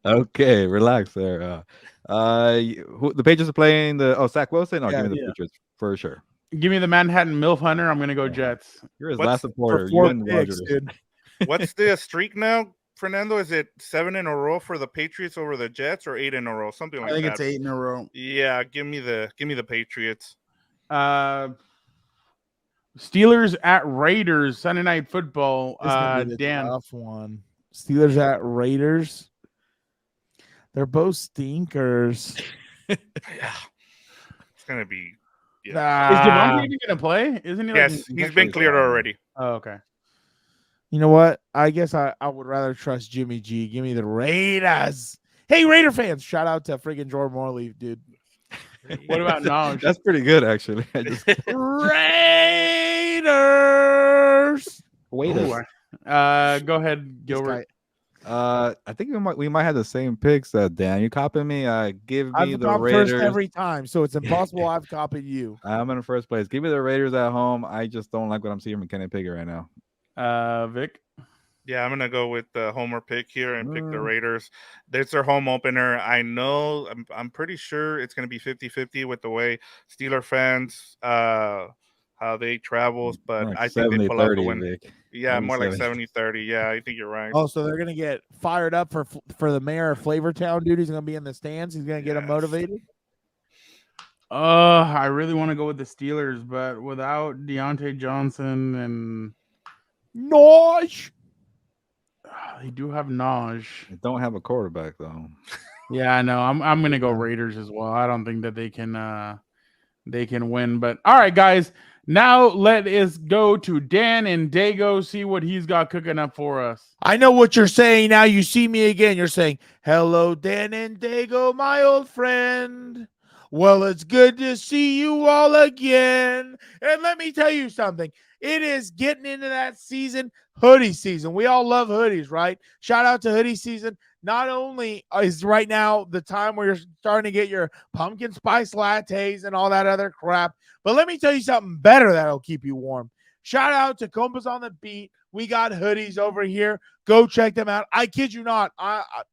Okay, relax there. The Patriots are playing Zach Wilson. Give me the Patriots for sure. Give me the Manhattan MILF Hunter. I'm gonna go Jets. You're his last supporter. For You 4 picks, dude. What's the streak now, Fernando? Is it 7 in a row for the Patriots over the Jets, or 8 in a row? Something like that. I think it's 8 in a row. Yeah, give me the Patriots. Steelers at Raiders Sunday Night Football. This is gonna be the Dan. tough one. Steelers at Raiders. They're both stinkers. Yeah, it's gonna be. Yeah. Is Devontae even gonna play? Isn't he? Yes, he's been cleared already. Oh, okay. You know what? I guess I would rather trust Jimmy G. Give me the Raiders. Hey, Raider fans! Shout out to freaking Jordan Morley, dude. What about Naj? That's pretty good, actually. Raiders. Wait. Go ahead, Gilbert. I think we might have the same picks. Dan, you copying me? Give me I've the Raiders first every time, so it's impossible I've copied you. I'm in first place. Give me the Raiders at home. I just don't like what I'm seeing from Kenny Pickett right now. Vic. Yeah, I'm gonna go with the homer pick here and pick the Raiders. It's their home opener. I know. I'm pretty sure it's gonna be 50-50 with the way Steeler fans how they travels, but like I think they pull out the win. Vic. Yeah, more like 70-30. Yeah, I think you're right. Oh, so they're gonna get fired up for the mayor of Flavortown, dude. He's gonna be in the stands. He's gonna get them motivated. I really want to go with the Steelers, but without Deontay Johnson and Nosh. They do have Naj. They don't have a quarterback though. Yeah, I know. I'm gonna go Raiders as well. I don't think that they can win. But all right, guys. Now let us go to Dan and Daygo, see what he's got cooking up for us. I know what you're saying now. You see me again. You're saying, hello, Dan and Daygo, my old friend. Well, it's good to see you all again. And let me tell you something. It is getting into that season, hoodie season. We all love hoodies, right? Shout out to hoodie season. Not only is right now the time where you're starting to get your pumpkin spice lattes and all that other crap, but let me tell you something better that'll keep you warm. Shout out to Compas on the Beat. We got hoodies over here. Go check them out. I kid you not.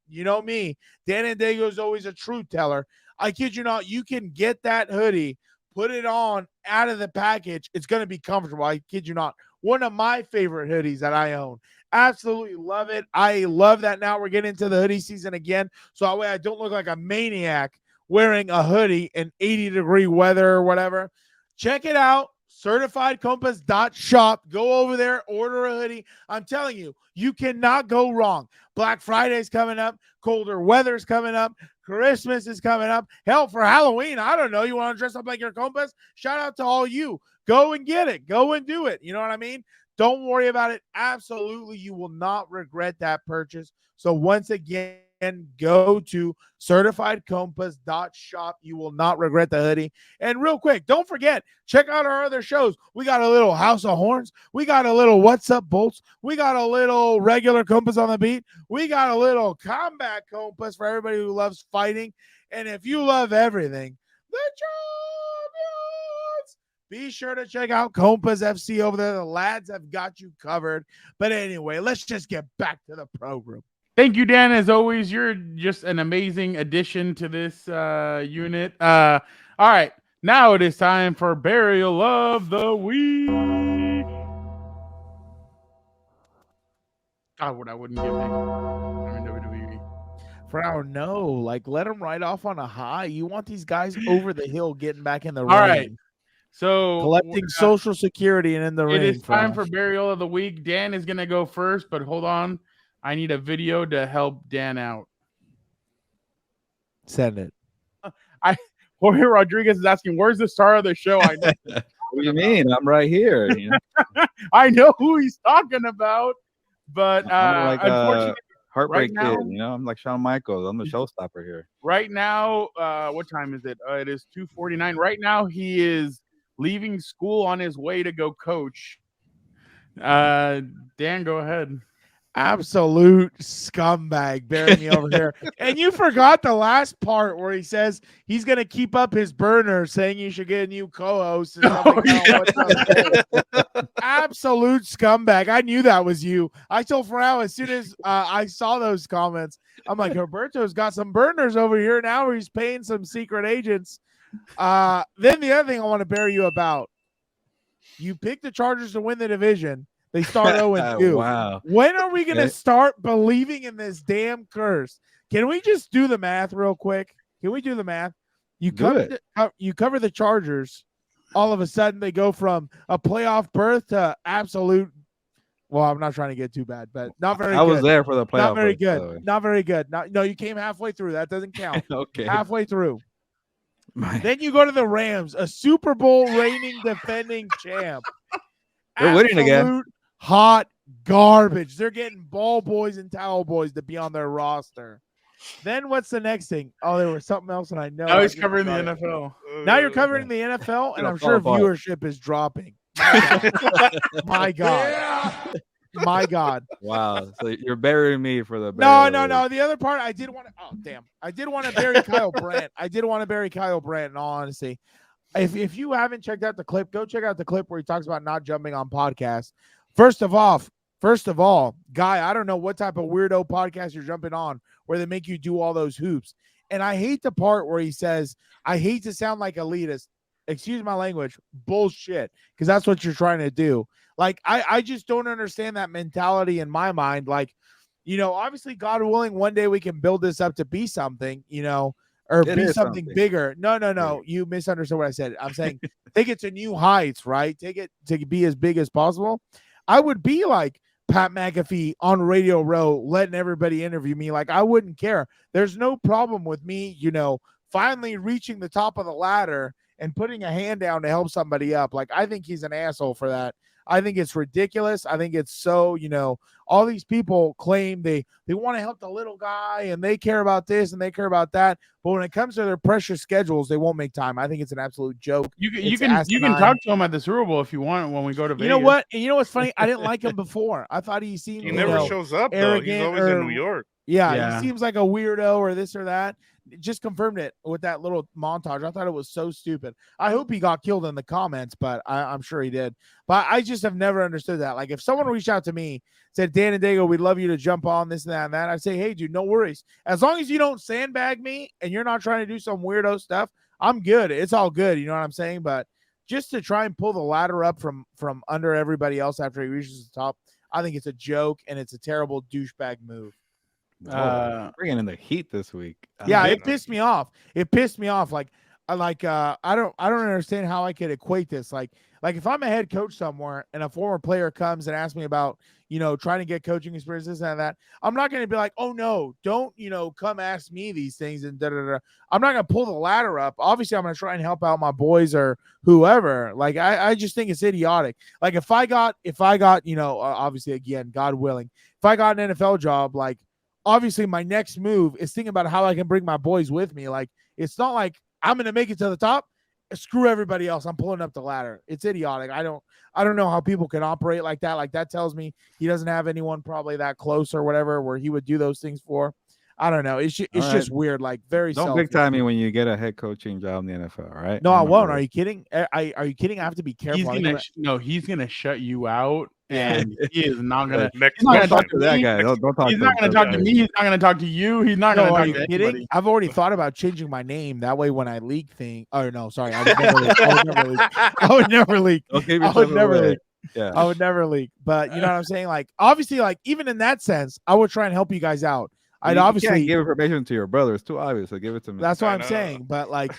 You know me. Dan and Daygo is always a truth teller. I kid you not. You can get that hoodie, put it on out of the package. It's going to be comfortable. I kid you not. One of my favorite hoodies that I own. Absolutely love it. I love that now we're getting into the hoodie season again. So that way I don't look like a maniac wearing a hoodie in 80-degree weather or whatever. Check it out. CertifiedCompas.shop. Go over there, order a hoodie. I'm telling you, you cannot go wrong. Black Friday's coming up. Colder weather's coming up. Christmas is coming up. Hell, for Halloween, I don't know. You want to dress up like your Compas? Shout out to all you. Go and get it. Go and do it. You know what I mean? Don't worry about it. Absolutely, you will not regret that purchase. So once again, go to certifiedcompas.shop. You will not regret the hoodie. And real quick, don't forget, check out our other shows. We got a little House of Horns. We got a little What's Up Bolts. We got a little regular Compas on the Beat. We got a little combat Compas for everybody who loves fighting. And if you love everything, the champions, be sure to check out Compas FC over there. The lads have got you covered. But anyway, let's just get back to the program. Thank you, Dan. As always, you're just an amazing addition to this unit. All right, now it is time for Burial of the Week. God, what I wouldn't give me. I'm in WWE. For now, no. Like, let them ride off on a high. You want these guys over the hill getting back in the ring. All right. So collecting Social Security and in the ring. It is time for Burial of the Week. Dan is going to go first, but hold on. I need a video to help Dan out. Send it. Jorge Rodriguez is asking, where's the star of the show? I know. What do you mean? I'm right here. You know? I know who he's talking about, but I'm like unfortunately, Heartbreak right now, Kid. You know, I'm like Shawn Michaels. I'm the showstopper here. Right now, what time is it? It is 2:49. Right now, he is leaving school on his way to go coach. Dan, go ahead. Absolute scumbag, bury me over here. And you forgot the last part where he says he's going to keep up his burner, saying you should get a new co-host. And Absolute scumbag. I knew that was you. I told Ferrell as soon as I saw those comments, I'm like, Gilberto's got some burners over here now where he's paying some secret agents. Then the other thing I want to bury you about, you picked the Chargers to win the division. They start 0-2. Wow. When are we going to start believing in this damn curse? Can we just do the math real quick? Can we do the math? You cover the Chargers. All of a sudden, they go from a playoff berth to absolute. Well, I'm not trying to get too bad, but not very good. I was there for the playoff. Not very good. Not very good. No, you came halfway through. That doesn't count. Okay. Halfway through. Then you go to the Rams, a Super Bowl reigning defending champ. They're winning again. Hot garbage. They're getting ball boys and towel boys to be on their roster. Then what's the next thing? Oh, there was something else, and I know. Now he's covering the NFL. Now you're covering the NFL, and I'm sure viewership is dropping. My God. Yeah. My God. Wow. So you're burying me for the No. The other part, I did want to. Oh, damn. I did want to bury Kyle Brandt. In all honesty. If you haven't checked out the clip, go check out the clip where he talks about not jumping on podcasts. First of all, Guy, I don't know what type of weirdo podcast you're jumping on where they make you do all those hoops. And I hate the part where he says, I hate to sound like elitist. Excuse my language. Bullshit. Because that's what you're trying to do. Like, I just don't understand that mentality in my mind. Like, you know, obviously, God willing, one day we can build this up to be something, you know, or be something bigger. No. You misunderstood what I said. I'm saying take it to new heights, right? Take it to be as big as possible. I would be like Pat McAfee on Radio Row, letting everybody interview me. Like, I wouldn't care. There's no problem with me, you know, finally reaching the top of the ladder and putting a hand down to help somebody up. Like, I think he's an asshole for that. I think it's ridiculous. I think it's so, you know, all these people claim they want to help the little guy and they care about this and they care about that. But when it comes to their precious schedules, they won't make time. I think it's an absolute joke. You can talk to him at the Super Bowl if you want when we go to Vegas. You know what? And you know what's funny? I didn't like him before. I thought he seemed he never shows up though. He's always in New York. Yeah, he seems like a weirdo or this or that. Just confirmed it with that little montage. I thought it was so stupid. I hope he got killed in the comments, but I'm sure he did. But I just have never understood that. Like, if someone reached out to me, said, Dan and Daygo, we'd love you to jump on this and that and that, I'd say, hey, dude, no worries. As long as you don't sandbag me and you're not trying to do some weirdo stuff, I'm good. It's all good. You know what I'm saying? But just to try and pull the ladder up from under everybody else after he reaches the top, I think it's a joke and it's a terrible douchebag move. Bringing in the heat this week. It pissed me off. Like I don't understand how I could equate this. Like if I'm a head coach somewhere and a former player comes and asks me about, you know, trying to get coaching experience, this and that, I'm not going to be like, oh no, don't, you know, come ask me these things and da-da-da. I'm not going to pull the ladder up. Obviously, I'm going to try and help out my boys or whoever. Like, I just think it's idiotic. Like if I got, you know, obviously again, God willing, if I got an NFL job, like, obviously my next move is thinking about how I can bring my boys with me. Like, it's not like I'm going to make it to the top. Screw everybody else. I'm pulling up the ladder. It's idiotic. I don't know how people can operate like that. Like, that tells me he doesn't have anyone probably that close or whatever where he would do those things for. I don't know. It's just weird. Like, very Don't selfish. big time me when you get a head coaching job in the NFL, right? No, I won't. Are you kidding? Are you kidding? I have to be careful. He's gonna shut you out, and he is not gonna. Next He's not gonna question. talk to that me. guy. Don't talk He's to not gonna talk to me. He's not gonna talk to you. He's not No, gonna are talk you to kidding? anybody. I've already thought about changing my name. That way, when I leak thing, oh no, sorry, I would never leak. I would never leak. Don't give I would yourself never away. leak. Yeah. I would never leak. But you know what I'm saying? Like, obviously, like even in that sense, I would try and help you guys out. I'd You obviously can't give information to your brother. It's too obvious. So give it to me. That's what I I'm know. saying. But like,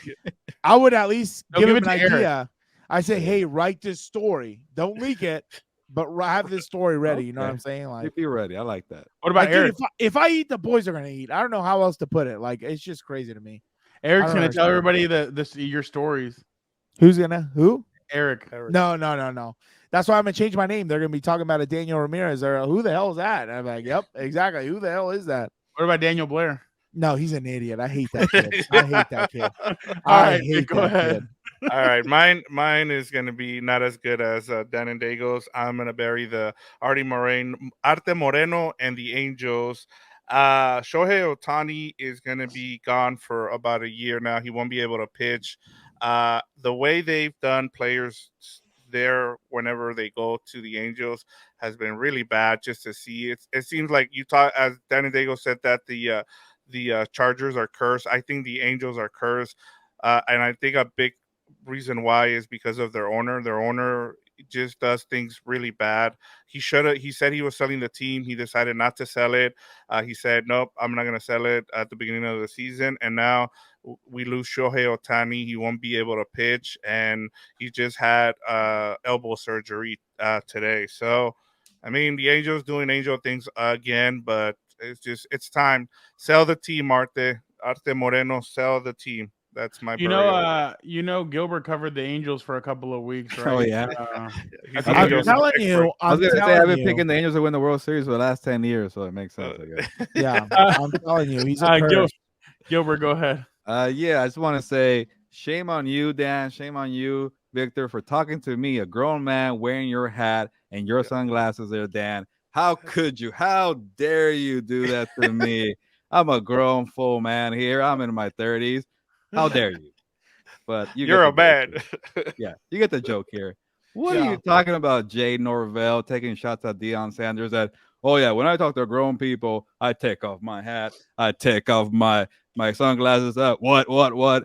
I would at least No, give give him it an to Eric. idea. I say, hey, write this story. Don't leak it, but have this story ready. You know what I'm saying? Like, If you're ready, I like that. What about like, dude, Eric? if I eat, the boys are gonna eat. I don't know how else to put it. Like, it's just crazy to me. Eric's I don't gonna tell understand. everybody your stories. Who's gonna who? Eric. No. That's why I'm gonna change my name. They're gonna be talking about a Daniel Ramirez. Or who the hell is that? And I'm like, yep, exactly. Who the hell is that? What about Daniel Blair? No, he's an idiot. I hate that kid. I hate that kid. All I right, hate go that ahead. kid. All right, mine is gonna be not as good as Dan and Daygo's. I'm gonna bury the Arte Moreno and the Angels. Shohei Ohtani is gonna be gone for about a year now. He won't be able to pitch. The way they've done players there whenever they go to the Angels has been really bad. Just to see it, it seems like you thought, as Dan and Daygo said, that the Chargers are cursed. I think the Angels are cursed, and I think a big reason why is because of their owner. Their owner just does things really bad. He said he was selling the team. He decided not to sell it. He said, nope, I'm not going to sell it at the beginning of the season. And now we lose Shohei Ohtani. He won't be able to pitch. And he just had elbow surgery today. So, I mean, the Angels doing angel things again, but it's time. Sell the team, Arte Moreno, sell the team. That's my Gilbert covered the Angels for a couple of weeks, right? Oh, yeah. He's I'm Angels telling expert. you. I was I'm gonna say I've been telling you. picking the Angels to win the World Series for the last 10 years, so it makes sense. I guess. Yeah, I'm telling you. He's a curse. Gilbert, go ahead. Yeah, I just want to say shame on you, Dan. Shame on you, Victor, for talking to me, a grown man wearing your hat and your sunglasses there, Dan. How could you? How dare you do that to me? I'm a grown full man here. I'm in my 30s. How dare you? But you're a man. Yeah, you get the joke here. What are you talking about, Jay Norvell taking shots at Deion Sanders? That, oh yeah, when I talk to grown people, I take off my hat, I take off my sunglasses. What?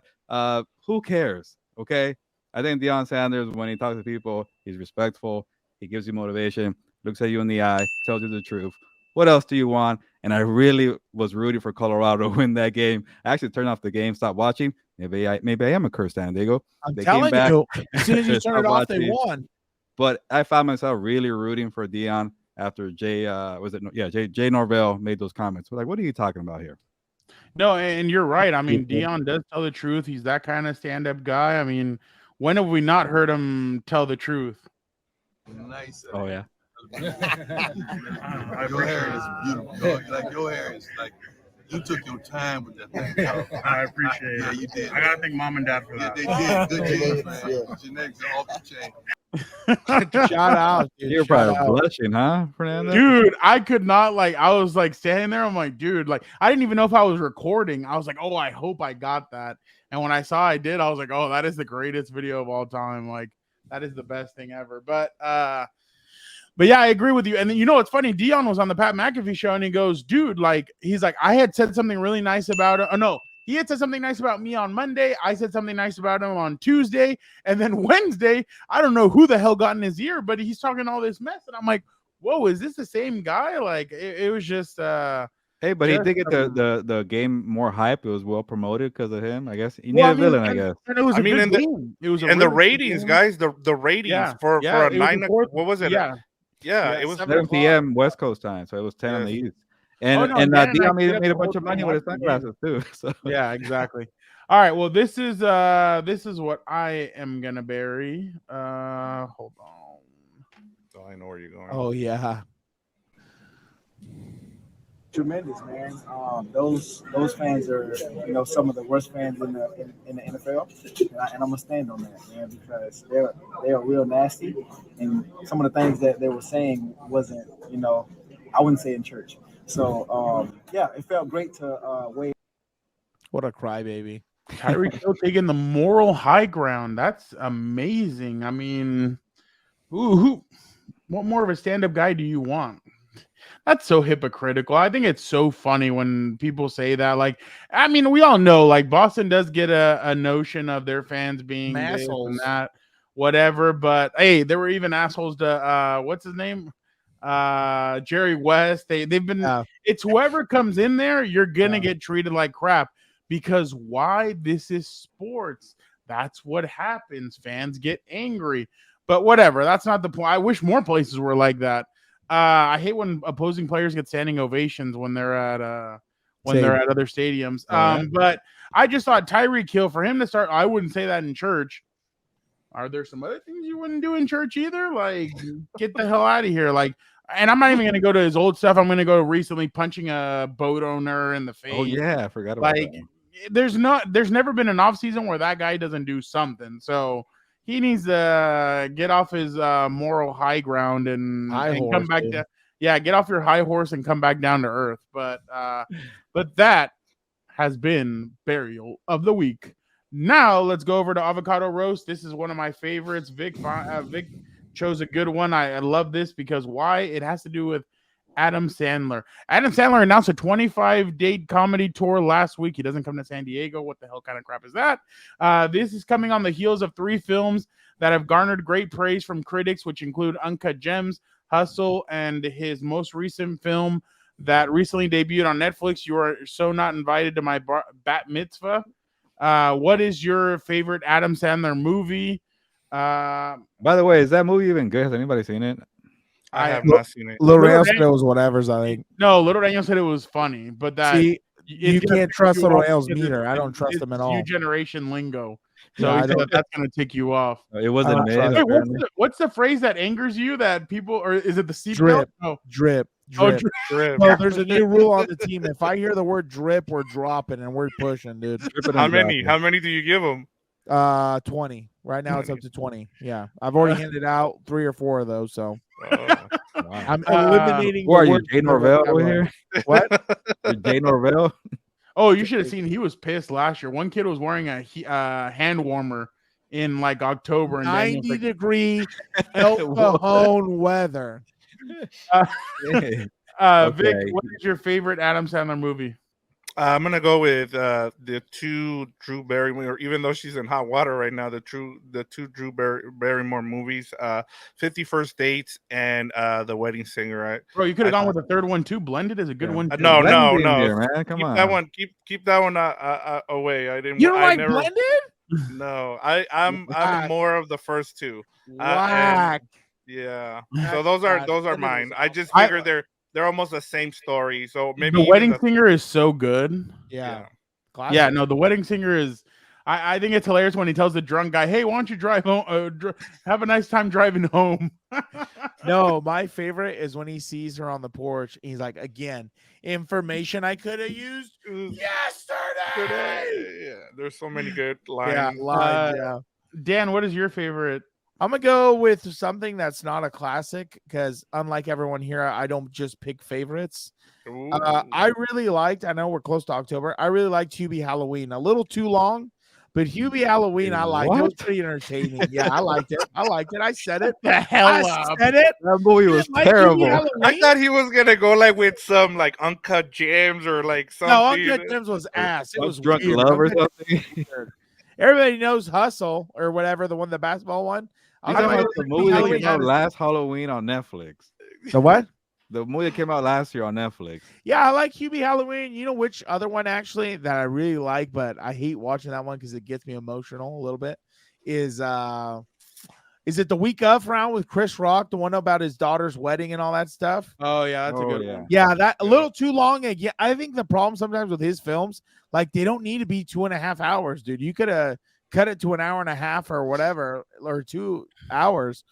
Who cares? Okay, I think Deion Sanders, when he talks to people, he's respectful. He gives you motivation, looks at you in the eye, tells you the truth. What else do you want? And I really was rooting for Colorado to win that game. I actually turned off the game, stopped watching. Maybe I am a cursed fan, Daygo. I'm They telling came back. you. As soon as you Stop turn it off, they watching. won. But I found myself really rooting for Deion after Jay Norvell made those comments. We're like, what are you talking about here? No, and you're right. I mean, Deion does tell the truth. He's that kind of stand-up guy. I mean, when have we not heard him tell the truth? Nice. Oh yeah. Your hair is beautiful. Like your hair is like you took your time with that thing. I appreciate it. Yeah, you did. I gotta thank mom and dad for Yeah, that. they did. Good genes, man. Genetics are off the chain. Shout out, dude. You're Shout probably out. blushing, huh, Fernando? Dude, I could not I was standing there. I'm like, dude, I didn't even know if I was recording. I was like, oh, I hope I got that. And when I saw I did, I was like, oh, that is the greatest video of all time. Like, that is the best thing ever. But yeah, I agree with you. And then, you know, what's funny? Deion was on the Pat McAfee show and he goes, dude, he's like, I had said something really nice about it. Oh, no, he had said something nice about me on Monday. I said something nice about him on Tuesday. And then Wednesday, I don't know who the hell got in his ear, but he's talking all this mess. And I'm like, whoa, is this the same guy? Like, it was just Hey, but he did get the game more hype. It was well promoted because of him. I guess he needed a villain. I guess. And it was I mean, good game. It was and the ratings, guys, the ratings for a 9. What was it? Yeah, it was 7 p.m. West Coast time, so it was 10 on the East. And Dan Deion and I made a bunch of money with his sunglasses too. So. Yeah, exactly. All right. Well, this is what I am gonna bury. Hold on. Oh, I know where you're going. Oh yeah. Tremendous, man. Those fans are, some of the worst fans in the NFL, and I'm gonna stand on that, man, because they're real nasty, and some of the things that they were saying wasn't, I wouldn't say in church. So yeah, it felt great to wave. What a crybaby. Tyreek Hill taking the moral high ground. That's amazing. I mean, what more of a stand-up guy do you want? That's so hypocritical. I think it's so funny when people say that. Like, I mean, we all know, like, Boston does get a notion of their fans being this Assholes. and that, whatever. But hey, there were even assholes to what's his name? Jerry West. They've been it's whoever comes in there, you're gonna get treated like crap. Because why? This is sports. That's what happens. Fans get angry. But whatever, that's not the point. I wish more places were like that. I hate when opposing players get standing ovations when they're at other stadiums. But I just thought Tyreek Hill, for him to start, I wouldn't say that in church. Are there some other things you wouldn't do in church either? Like, get the hell out of here. Like, and I'm not even gonna go to his old stuff. I'm gonna go recently punching a boat owner in the face. Oh yeah, I forgot about Like, that. there's never been an off season where that guy doesn't do something. So he needs to get off his moral high ground and come back to get off your high horse and come back down to earth. But that has been Burial of the Week. Now let's go over to Avocado Roast. This is one of my favorites. Vic chose a good one. I love this because why? It has to do with Adam Sandler. Adam Sandler announced a 25-date comedy tour last week. He doesn't come to San Diego. What the hell kind of crap is that? This is coming on the heels of 3 films that have garnered great praise from critics, which include Uncut Gems, Hustle, and his most recent film that recently debuted on Netflix, You Are So Not Invited to My Bat Mitzvah. What is your favorite Adam Sandler movie? By the way, is that movie even good? Has anybody seen it? I have not seen it. Little Daniel said it was whatever's, I think. No, Little Daniel said it was funny, but that you can't trust Little Daniel's meter. I don't trust him at all. New generation lingo. So that's going to tick you off. It wasn't made. Wait, what's the phrase that angers you that people, or is it the seatbelt? Drip. No. Drip. Oh, Drip. Drip. Well, there's a new rule on the team. If I hear the word drip, we're dropping and we're pushing, dude. How many? How many do you give them? 20. Right now it's up to 20. Yeah. I've already handed out 3 or 4 of those, so I'm eliminating. Who are you, Jay Norvell over here? What? Jay Norvell? Oh, you should have seen. He was pissed last year. One kid was wearing a hand warmer in like October, and 90-degree El Cajon weather. Vic, what is your favorite Adam Sandler movie? I'm gonna go with the 2 Drew Barrymore. Even though she's in hot water right now, the 2 Drew Barrymore movies, 50 First Dates and The Wedding Singer. Right? Bro, you could have gone with the third one too. Blended is a good one. Too. No, here, man. Come keep on. That one. Keep that one away. I didn't. You don't like Blended? No, I'm more of the first 2. Whack. Yeah. So those are mine. I just figured they're almost the same story. So maybe The Wedding Singer is so good. Yeah. Yeah, no, The Wedding Singer is. I think it's hilarious when he tells the drunk guy, "Hey, why don't you drive home? Have a nice time driving home." No, my favorite is when he sees her on the porch. He's like, "Again, information I could have used yesterday." Yeah, there's so many good lines. Yeah, lines. Dan, what is your favorite? I'm gonna go with something that's not a classic because, unlike everyone here, I don't just pick favorites. I really liked. I know we're close to October. I really liked Hubie Halloween. A little too long, but Hubie Halloween, I liked. It was pretty entertaining. Yeah, I liked it. I said it. The hell I said it. That movie was terrible. I thought he was gonna go like with some like Uncut Gems or like something. No, Uncut Gems was ass. It was Drunk weird. Love or something. Everybody knows Hustle or whatever, the basketball one. I'm talking about the movie that came out last Halloween on Netflix. The what? The movie that came out last year on Netflix. Yeah, I like Hubie Halloween. You know which other one actually that I really like, but I hate watching that one because it gets me emotional a little bit. Is it the Week Of round with Chris Rock, the one about his daughter's wedding and all that stuff? Oh yeah, that's a good one. Yeah, that a little too long. Again, I think the problem sometimes with his films, like they don't need to be 2.5 hours, dude. You could have cut it to an hour and a half or whatever, or 2 hours.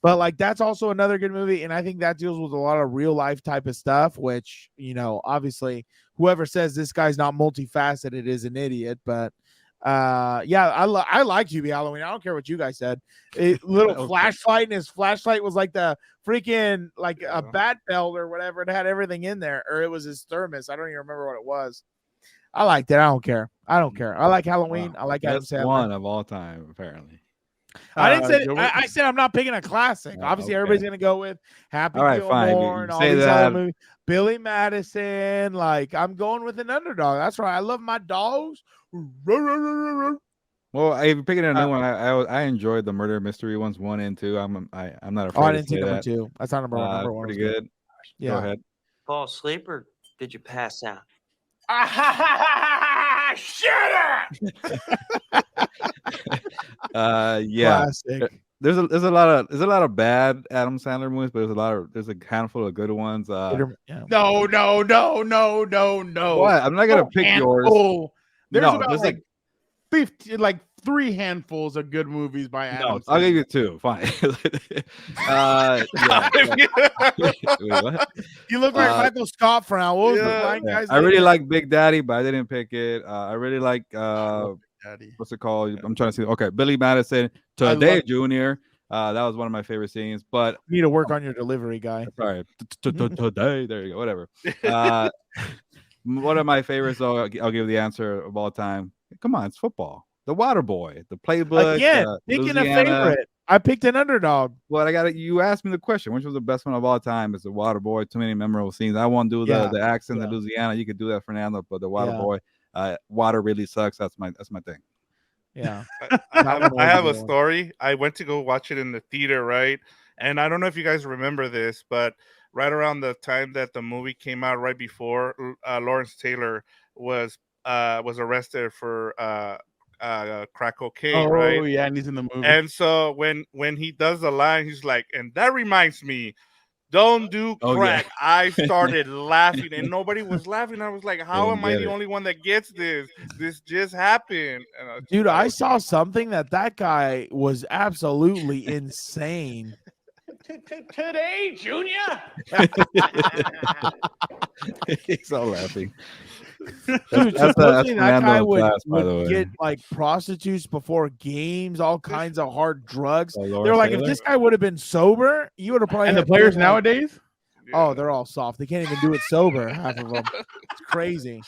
But like that's also another good movie, and I think that deals with a lot of real life type of stuff. Which obviously, whoever says this guy's not multifaceted is an idiot. But yeah, I like QB Halloween. I don't care what you guys said. Little flashlight, and his flashlight was like the freaking a bat belt or whatever. It had everything in there, or it was his thermos. I don't even remember what it was. I liked it. I don't care. I like Halloween. Wow. I like Adam Best Sandler. one of all time, apparently. I didn't say. I said I'm not picking a classic. Obviously, everybody's gonna go with Happy Gilmore and all these other movies. Billy Madison. Like I'm going with an underdog. That's right. I love my dogs. Well, if you're picking a new one, I enjoyed the murder mystery ones 1 and 2. I'm not afraid. I didn't see number 2. That's not number 1. Number 1 pretty good. Yeah. Go ahead. Fall asleep or did you pass out? Shut up. Yeah. Classic. There's a lot of bad Adam Sandler movies, but there's a handful of good ones. No. What? I'm not gonna pick yours. There's No, about there's like 50, like 3 handfuls of good movies by Adam. No, I'll give you 2. Fine. Yeah. Wait, what? You look like Michael Scott for now. What was the line, guys? I really like Big Daddy, but I didn't pick it. I really like what's it called? I'm trying to see. Okay, Billy Madison, Today Junior. That was one of my favorite scenes. But you need to work on your delivery, guy. Sorry, today. There you go. Whatever. One of my favorites, though, I'll give the answer of all time. Come on, it's football. The Water Boy, the playbook. Again, picking a favorite. I picked an underdog. Well, you asked me the question, which was the best one of all time? It's the Water Boy. Too many memorable scenes. I won't do the accent in Louisiana. You could do that, Fernando, but the Water Boy, water really sucks. That's my thing. Yeah. I have a story. I went to go watch it in the theater, right? And I don't know if you guys remember this, but right around the time that the movie came out, right before, Lawrence Taylor was arrested for crack cocaine, right? Oh yeah, and he's in the movie. And so when he does the line, he's like, and that reminds me, don't do crack. Yeah. I started laughing and nobody was laughing. I was like, how am I the only one that gets this? This just happened. Dude, I saw something that guy was absolutely insane. Today, Junior. He's all laughing. Dude, supposedly that guy would way. get like prostitutes before games, all kinds of hard drugs. Oh, They're like, if this guy would have been sober, you would have probably. And the players nowadays, oh, they're all soft. They can't even do it sober. Half of them. It's crazy.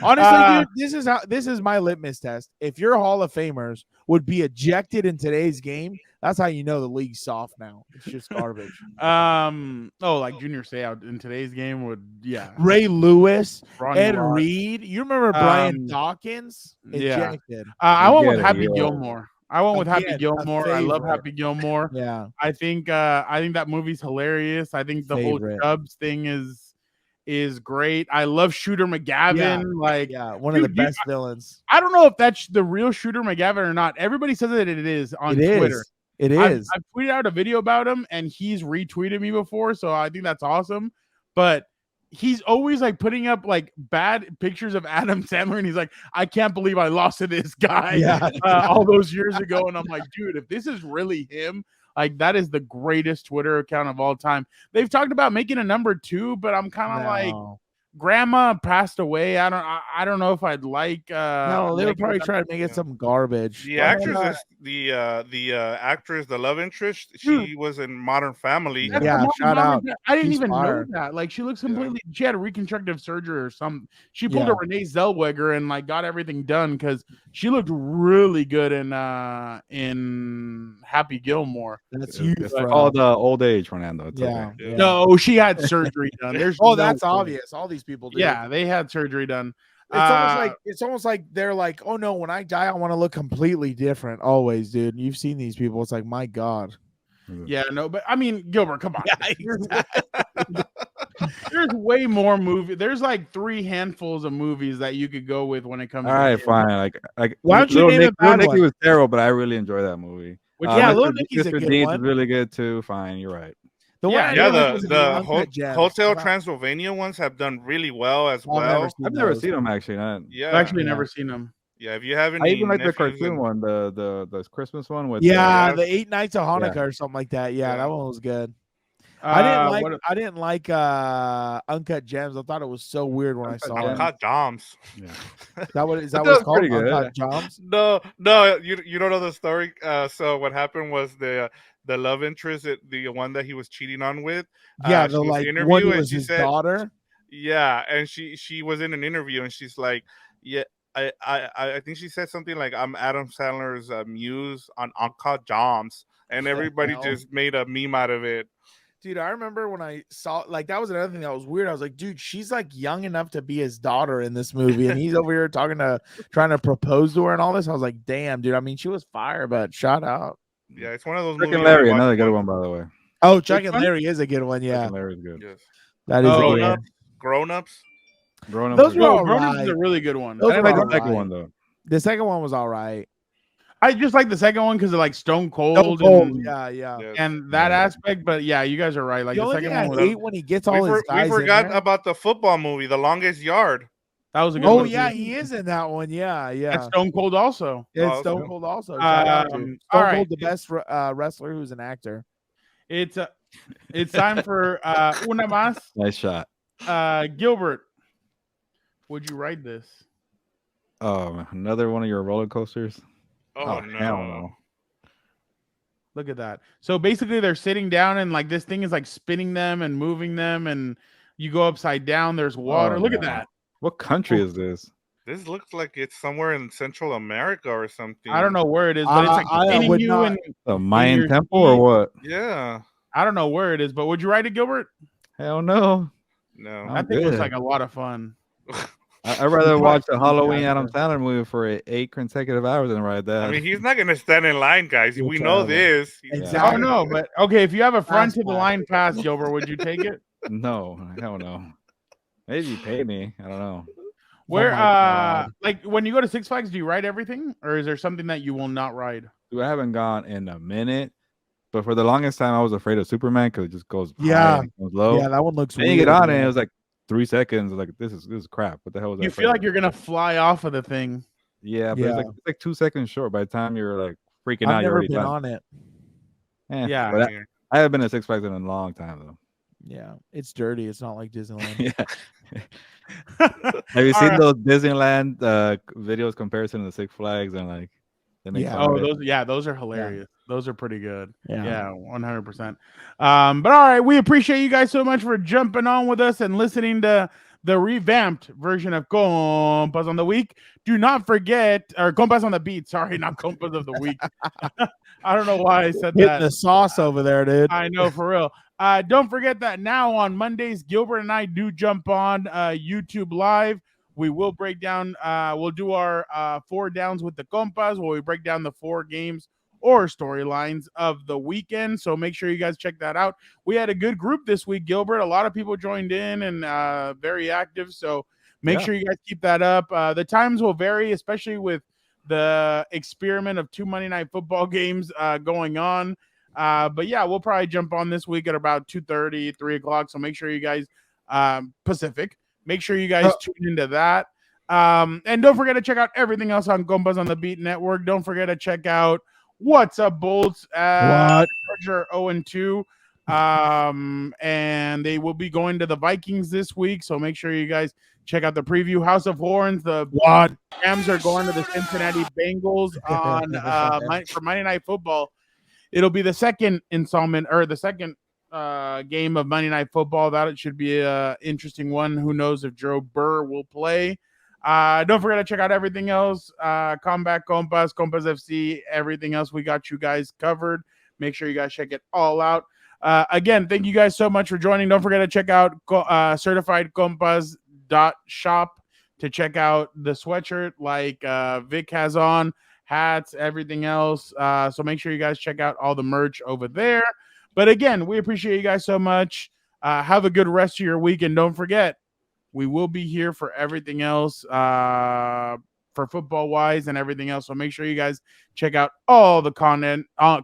Honestly, dude, this is my litmus test. If your Hall of Famers would be ejected in today's game, that's how you know the league's soft now. It's just garbage. like Junior Seau in today's game would, Ray Lewis, Ronnie Ed Lott. Reed. You remember Brian Dawkins? Ejected. I went with Happy Gilmore. Happy Again, Gilmore. I love Happy Gilmore. Yeah. I think that movie's hilarious. I think the whole Chubbs thing is great. I love Shooter McGavin. One of the best villains. I don't know if that's the real Shooter McGavin or not. Everybody says that it is on Twitter. It is. I've tweeted out a video about him and he's retweeted me before, so I think that's awesome. But he's always like putting up like bad pictures of Adam Sandler, and he's like, I can't believe I lost to this guy all those years ago. And I'm like, dude, if this is really him, like that is the greatest Twitter account of all time. They've talked about making a number 2, but I'm kind of like, grandma passed away. I don't know if I'd like. No, they would probably try to make it some garbage. The actress is the actress, the love interest. She was in Modern Family. Shout out. I didn't even know that. Like she looks completely. She had a reconstructive surgery or something. She pulled a Renee Zellweger and like got everything done because she looked really good in Happy Gilmore. That's huge. It's called old age, Fernando. It's okay. No, she had surgery done. There's that's obvious. All these people do. Yeah, they had surgery done. It's almost like they're like, oh no, when I die, I want to look completely different. Always, dude. You've seen these people. It's like, my God. Yeah, no, but I mean, Gilbert, come on. There's way more movie. There's like 3 handfuls of movies that you could go with when it comes. All right, fine. Like why don't you name a bad Nicky one? was terrible, but I really enjoy that movie. Little Nicky's a good Deeds one. is really good too. Fine, you're right. The Hotel Transylvania ones have done really well as well. I've never seen them actually. I've actually never seen them. Yeah, if you haven't, I even like the cartoon one, the Christmas one with the 8 Nights of Hanukkah Yeah. or something like that. Yeah, Yeah. that one was good. Uh, I didn't like Uncut Gems. I thought it was so weird when I saw it. Uncut Joms. Yeah. Is that what That it's was called? pretty good. Uncut Gems? No, you don't know the story. So what happened was the love interest, the one that he was cheating on with. Yeah, she the was like interview one and was she his said, daughter. yeah, and she was in an interview and she's like, yeah, I think she said something like, I'm Adam Sandler's muse on Uncut Joms, and everybody hell? just made a meme out of it. Dude, I remember when I saw like that was another thing that was weird. I was like, dude, she's like young enough to be his daughter in this movie, and he's over here trying to propose to her and all this. I was like, damn, dude. I mean, she was fire, but shout out. Yeah, it's one of those Chuck movies. and Larry, another good one, by the way. Oh, Chuck Which and one? Larry is a good one. Chuck Yeah, and Larry's good. Yes. that is a Grown good Ups. one. Grown Ups. Grown Ups. Those are were good. all Grown Ups is right. a really good one. Those I didn't were like the all second right. one though. The second one was all right. I just like the second one because of like Stone Cold, Stone Cold, and, yeah. Yes. and that Yeah. aspect. But yeah, you guys are right. Like The the only second thing I one, hate when he gets all his We guys forgot in there. about the football movie, The Longest Yard. that was a good Oh one. yeah, too. he is in that one. Yeah, yeah. That's Stone Cold also. It's Oh, Stone okay. Cold also. Shout out to Stone all Cold, right. the best wrestler who's an actor. It's time for una más. Nice shot. Gilbert, would you ride this? Oh, another one of your roller coasters. Oh, hell no. no. Look at that. So basically, they're sitting down, and like this thing is like spinning them and moving them, and you go upside down. There's water. Oh, Look at no. that. What country is this? This looks like it's somewhere in Central America or something. I don't know where it is, but it's like I spinning would you, not- and A Mayan your temple or feet. what? Yeah. I don't know where it is. But would you ride it, Gilbert? Hell no. No. I'm That thing looks good. like a lot of fun. I'd rather watch the Halloween Yeah. Adam Sandler movie for 8 consecutive hours than ride that. I mean, he's not going to stand in line, guys. You're We know terrible. this. Exactly. Oh no, but okay. If you have a front Fast to the pass. line pass, Gilbert, would you take it? No, hell no. Maybe you pay me. I don't know. Where, my God. like when you go to Six Flags, do you ride everything, or is there something that you will not ride? Dude, I haven't gone in a minute, but for the longest time, I was afraid of Superman because it just goes high Yeah. and goes low. Yeah, that one looks Then weird. you get on it, yeah. it was like 3 seconds. Like this is crap. What the hell was that? You feel like you're gonna fly off of the thing. yeah, but Yeah. it's like 2 seconds short. By the time you're like freaking I've out, you're never already been done. on it. Yeah. but I haven't been to Six Flags in a long time though. Yeah, it's dirty. It's not like Disneyland. Yeah. Have you All seen right. those Disneyland videos comparison to Six Flags and like? They make Yeah. fun Oh, of it? those are hilarious. Those are pretty good. Yeah. Yeah, 100%. But all right, we appreciate you guys so much for jumping on with us and listening to the revamped version of Compas on the Week. Do not forget, or Compas on the Beat. Sorry, not Compas of the Week. I don't know why I said Hitting that. the sauce over there, dude. I know, for real. Don't forget that now on Mondays, Gilbert and I do jump on YouTube Live. We will break down, we'll do our 4 downs with the Compas, where we break down the 4 games or storylines of the weekend. So make sure you guys check that out. We had a good group this week, Gilbert. A lot of people joined in and very active. So make sure you guys keep that up. The times will vary, especially with the experiment of 2 Monday Night Football games going on. But yeah, we'll probably jump on this week at about 2:30, 3 o'clock. So make sure you guys, Pacific, make sure you guys tune into that. And don't forget to check out everything else on Compas on the Beat Network. Don't forget to check out What's Up Bolts. What? 0-2. And they will be going to the Vikings this week. So make sure you guys check out the preview. House of Horns. The Rams are going to the Cincinnati Bengals on for Monday Night Football. It'll be the second installment or the second game of Monday Night Football. That it should be a interesting one. Who knows if Joe Burr will play? Don't forget to check out everything else. Combat Compas, Compas FC, everything else. We got you guys covered. Make sure you guys check it all out. Again, thank you guys so much for joining. Don't forget to check out certifiedcompas.shop to check out the sweatshirt like Vic has on, hats, everything else. So make sure you guys check out all the merch over there. But again, we appreciate you guys so much. Have a good rest of your week. And don't forget, we will be here for everything else, for football-wise and everything else. So make sure you guys check out all the content on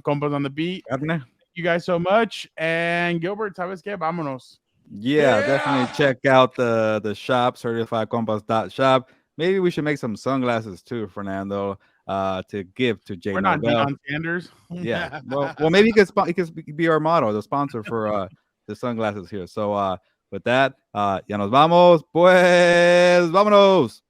Compas on the Beat. Thank you guys so much. And Gilbert, ¿sabes qué? Vámonos. Yeah, definitely check out the shop, certifiedcompas.shop. maybe we should make some sunglasses too, Fernando, to give to Jay We're not Norvell. Deion Sanders. Yeah. Well, maybe he could be our model, the sponsor for the sunglasses here. So with that, ya nos vamos, pues, vámonos.